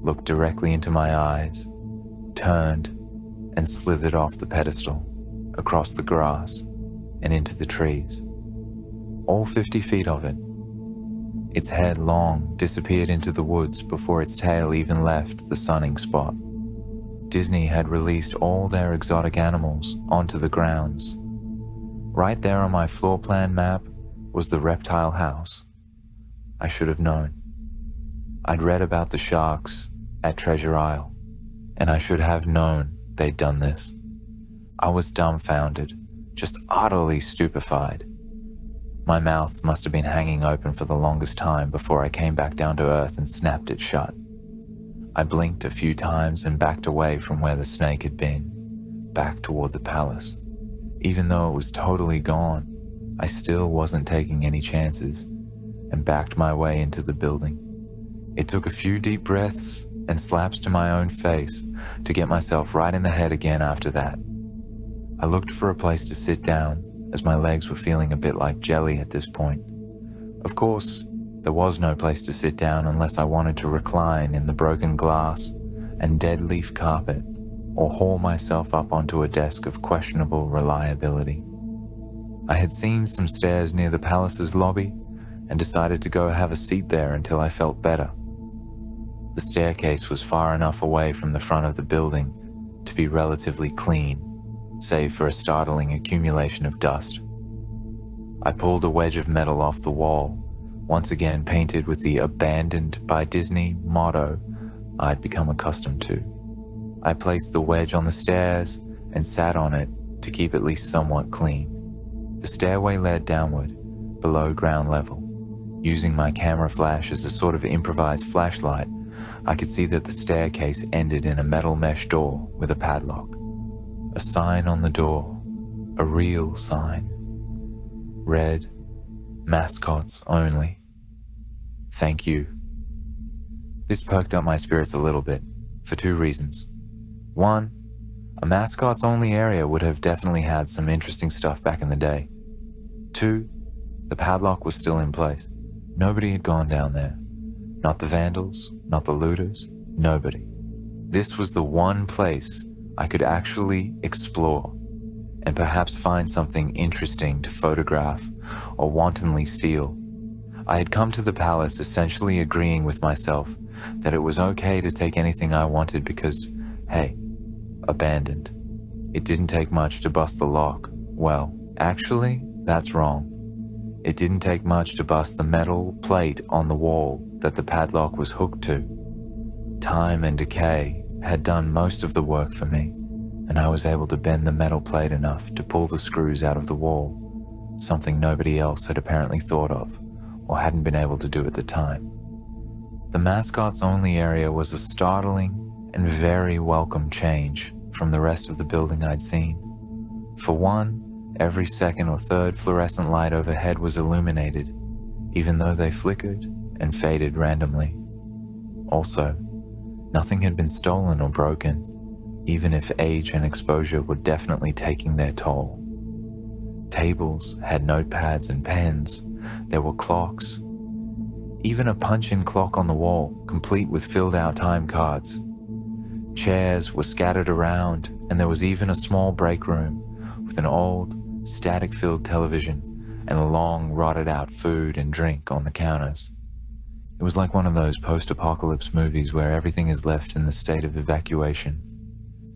looked directly into my eyes, turned, and slithered off the pedestal, across the grass, and into the trees. All 50 feet of it. Its head long disappeared into the woods before its tail even left the sunning spot. Disney had released all their exotic animals onto the grounds. Right there on my floor plan map was the reptile house. I should have known. I'd read about the sharks at Treasure Isle, and I should have known they'd done this. I was dumbfounded, just utterly stupefied. My mouth must have been hanging open for the longest time before I came back down to earth and snapped it shut. I blinked a few times and backed away from where the snake had been, back toward the palace. Even though it was totally gone, I still wasn't taking any chances and backed my way into the building. It took a few deep breaths and slaps to my own face to get myself right in the head again after that. I looked for a place to sit down, as my legs were feeling a bit like jelly at this point. Of course, there was no place to sit down unless I wanted to recline in the broken glass and dead leaf carpet, or haul myself up onto a desk of questionable reliability. I had seen some stairs near the palace's lobby and decided to go have a seat there until I felt better. The staircase was far enough away from the front of the building to be relatively clean, save for a startling accumulation of dust. I pulled a wedge of metal off the wall, once again painted with the "Abandoned by Disney" motto I'd become accustomed to. I placed the wedge on the stairs and sat on it to keep at least somewhat clean. The stairway led downward, below ground level. Using my camera flash as a sort of improvised flashlight, I could see that the staircase ended in a metal mesh door with a padlock. A sign on the door, a real sign. Read, "Mascots only. Thank you." This perked up my spirits a little bit, for two reasons. One, a mascots only area would have definitely had some interesting stuff back in the day. Two, the padlock was still in place. Nobody had gone down there. Not the vandals, not the looters, nobody. This was the one place I could actually explore and perhaps find something interesting to photograph or wantonly steal. I had come to the palace essentially agreeing with myself that it was okay to take anything I wanted because, hey, abandoned. It didn't take much to bust the lock. Well, actually, that's wrong. It didn't take much to bust the metal plate on the wall that the padlock was hooked to. Time and decay had done most of the work for me, and I was able to bend the metal plate enough to pull the screws out of the wall, something nobody else had apparently thought of, or hadn't been able to do at the time. The mascots only area was a startling and very welcome change from the rest of the building I'd seen. For one, every second or third fluorescent light overhead was illuminated, even though they flickered and faded randomly. Also, nothing had been stolen or broken, even if age and exposure were definitely taking their toll. Tables had notepads and pens. There were clocks. Even a punch-in clock on the wall, complete with filled-out time cards. Chairs were scattered around, and there was even a small break room with an old, static-filled television and a long, rotted-out food and drink on the counters. It was like one of those post-apocalypse movies where everything is left in the state of evacuation.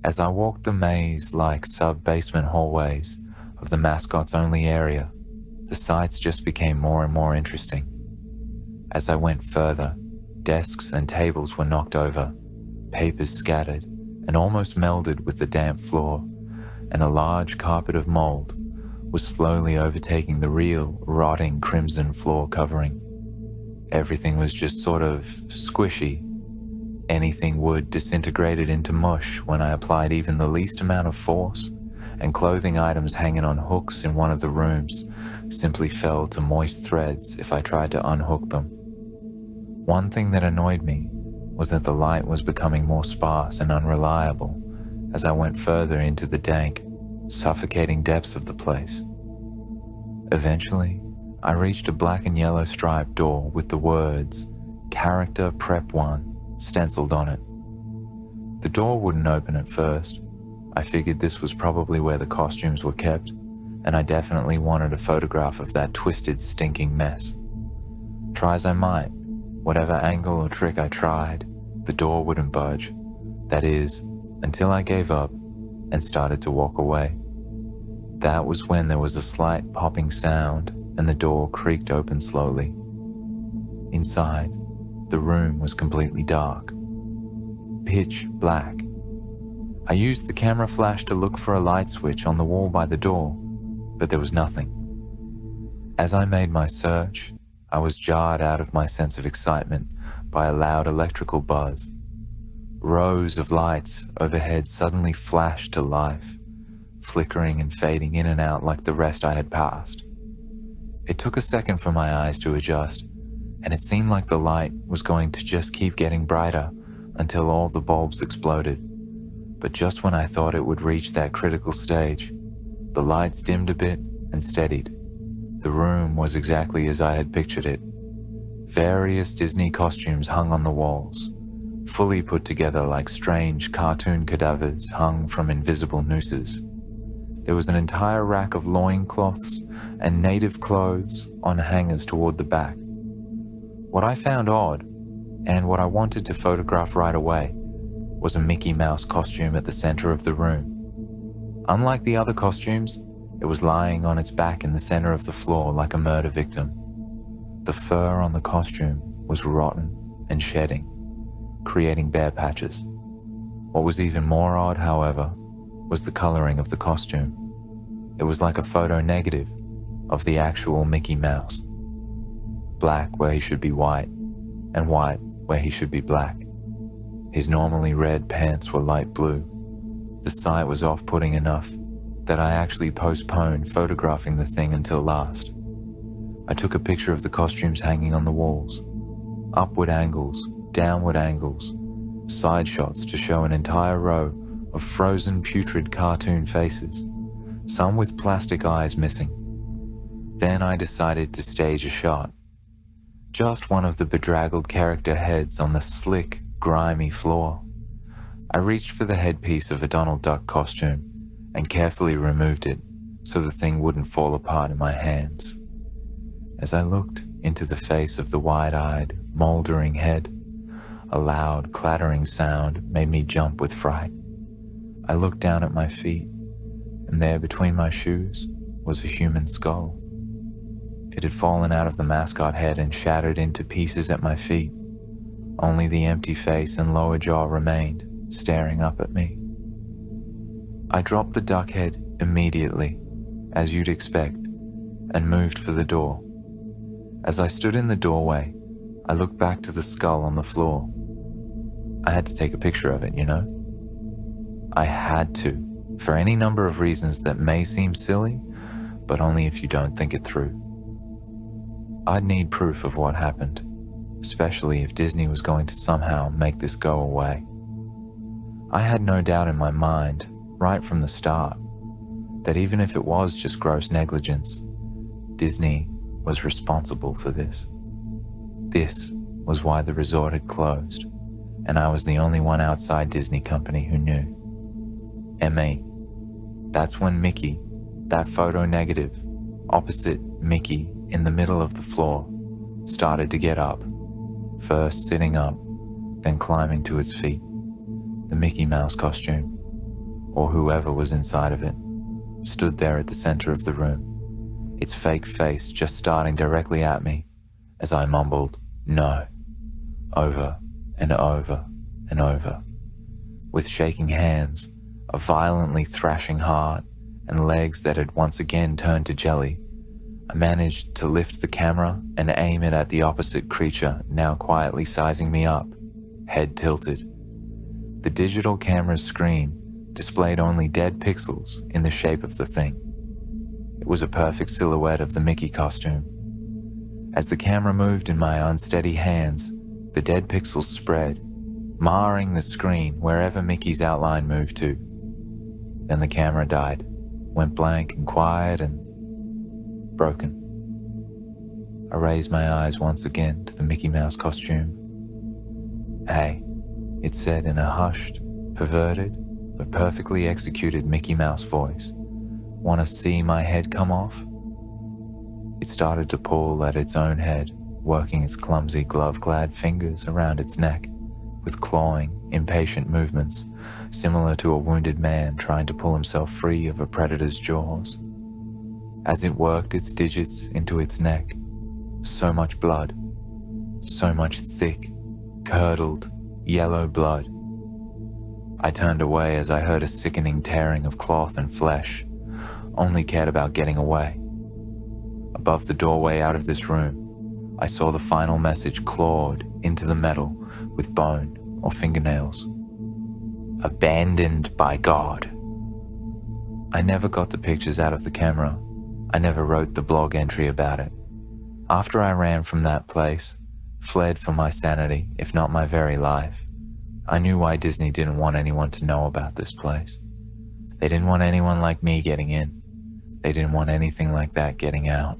As I walked the maze-like sub-basement hallways of the mascot's only area, the sights just became more and more interesting. As I went further, desks and tables were knocked over, papers scattered and almost melded with the damp floor, and a large carpet of mold was slowly overtaking the real, rotting crimson floor covering. Everything was just sort of squishy. Anything wood disintegrated into mush when I applied even the least amount of force, and clothing items hanging on hooks in one of the rooms simply fell to moist threads if I tried to unhook them. One thing that annoyed me was that the light was becoming more sparse and unreliable as I went further into the dank, suffocating depths of the place. Eventually, I reached a black and yellow striped door with the words, "Character Prep 1" stenciled on it. The door wouldn't open at first. I figured this was probably where the costumes were kept, and I definitely wanted a photograph of that twisted, stinking mess. Try as I might, whatever angle or trick I tried, the door wouldn't budge. That is, until I gave up and started to walk away. That was when there was a slight popping sound and the door creaked open slowly. Inside, the room was completely dark. Pitch black. I used the camera flash to look for a light switch on the wall by the door, but there was nothing. As I made my search, I was jarred out of my sense of excitement by a loud electrical buzz. Rows of lights overhead suddenly flashed to life, flickering and fading in and out like the rest I had passed. It took a second for my eyes to adjust, and it seemed like the light was going to just keep getting brighter until all the bulbs exploded. But just when I thought it would reach that critical stage, the lights dimmed a bit and steadied. The room was exactly as I had pictured it. Various Disney costumes hung on the walls, fully put together like strange cartoon cadavers hung from invisible nooses. There was an entire rack of loincloths and native clothes on hangers toward the back. What I found odd, and what I wanted to photograph right away, was a Mickey Mouse costume at the center of the room. Unlike the other costumes, it was lying on its back in the center of the floor like a murder victim. The fur on the costume was rotten and shedding, creating bare patches. What was even more odd, however, was the coloring of the costume. It was like a photo negative of the actual Mickey Mouse. Black where he should be white, and white where he should be black. His normally red pants were light blue. The sight was off-putting enough that I actually postponed photographing the thing until last. I took a picture of the costumes hanging on the walls. Upward angles, downward angles, side shots to show an entire row of frozen putrid cartoon faces, some with plastic eyes missing. Then I decided to stage a shot. Just one of the bedraggled character heads on the slick, grimy floor. I reached for the headpiece of a Donald Duck costume and carefully removed it so the thing wouldn't fall apart in my hands. As I looked into the face of the wide-eyed, moldering head, a loud, clattering sound made me jump with fright. I looked down at my feet, and there between my shoes was a human skull. It had fallen out of the mascot head and shattered into pieces at my feet. Only the empty face and lower jaw remained, staring up at me. I dropped the duck head immediately, as you'd expect, and moved for the door. As I stood in the doorway, I looked back to the skull on the floor. I had to take a picture of it, you know? I had to, for any number of reasons that may seem silly, but only if you don't think it through. I'd need proof of what happened, especially if Disney was going to somehow make this go away. I had no doubt in my mind, right from the start, that even if it was just gross negligence, Disney was responsible for this. This was why the resort had closed, and I was the only one outside Disney Company who knew. M.E. That's when Mickey, that photo negative, opposite Mickey in the middle of the floor, started to get up, first sitting up, then climbing to its feet. The Mickey Mouse costume, or whoever was inside of it, stood there at the center of the room, its fake face just starting directly at me as I mumbled, "No," over and over and over. With shaking hands, a violently thrashing heart, and legs that had once again turned to jelly, I managed to lift the camera and aim it at the opposite creature now quietly sizing me up, head tilted. The digital camera's screen displayed only dead pixels in the shape of the thing. It was a perfect silhouette of the Mickey costume. As the camera moved in my unsteady hands, the dead pixels spread, marring the screen wherever Mickey's outline moved to. Then the camera died, went blank and quiet and broken. I raised my eyes once again to the Mickey Mouse costume. "Hey," it said in a hushed, perverted, but perfectly executed Mickey Mouse voice. "Want to see my head come off?" It started to pull at its own head, working its clumsy glove-clad fingers around its neck, with clawing, impatient movements, similar to a wounded man trying to pull himself free of a predator's jaws. As it worked its digits into its neck, so much blood, so much thick, curdled, yellow blood. I turned away as I heard a sickening tearing of cloth and flesh, only cared about getting away. Above the doorway out of this room, I saw the final message clawed into the metal with bone or fingernails. "Abandoned by God." I never got the pictures out of the camera. I never wrote the blog entry about it. After I ran from that place, fled for my sanity, if not my very life, I knew why Disney didn't want anyone to know about this place. They didn't want anyone like me getting in. They didn't want anything like that getting out.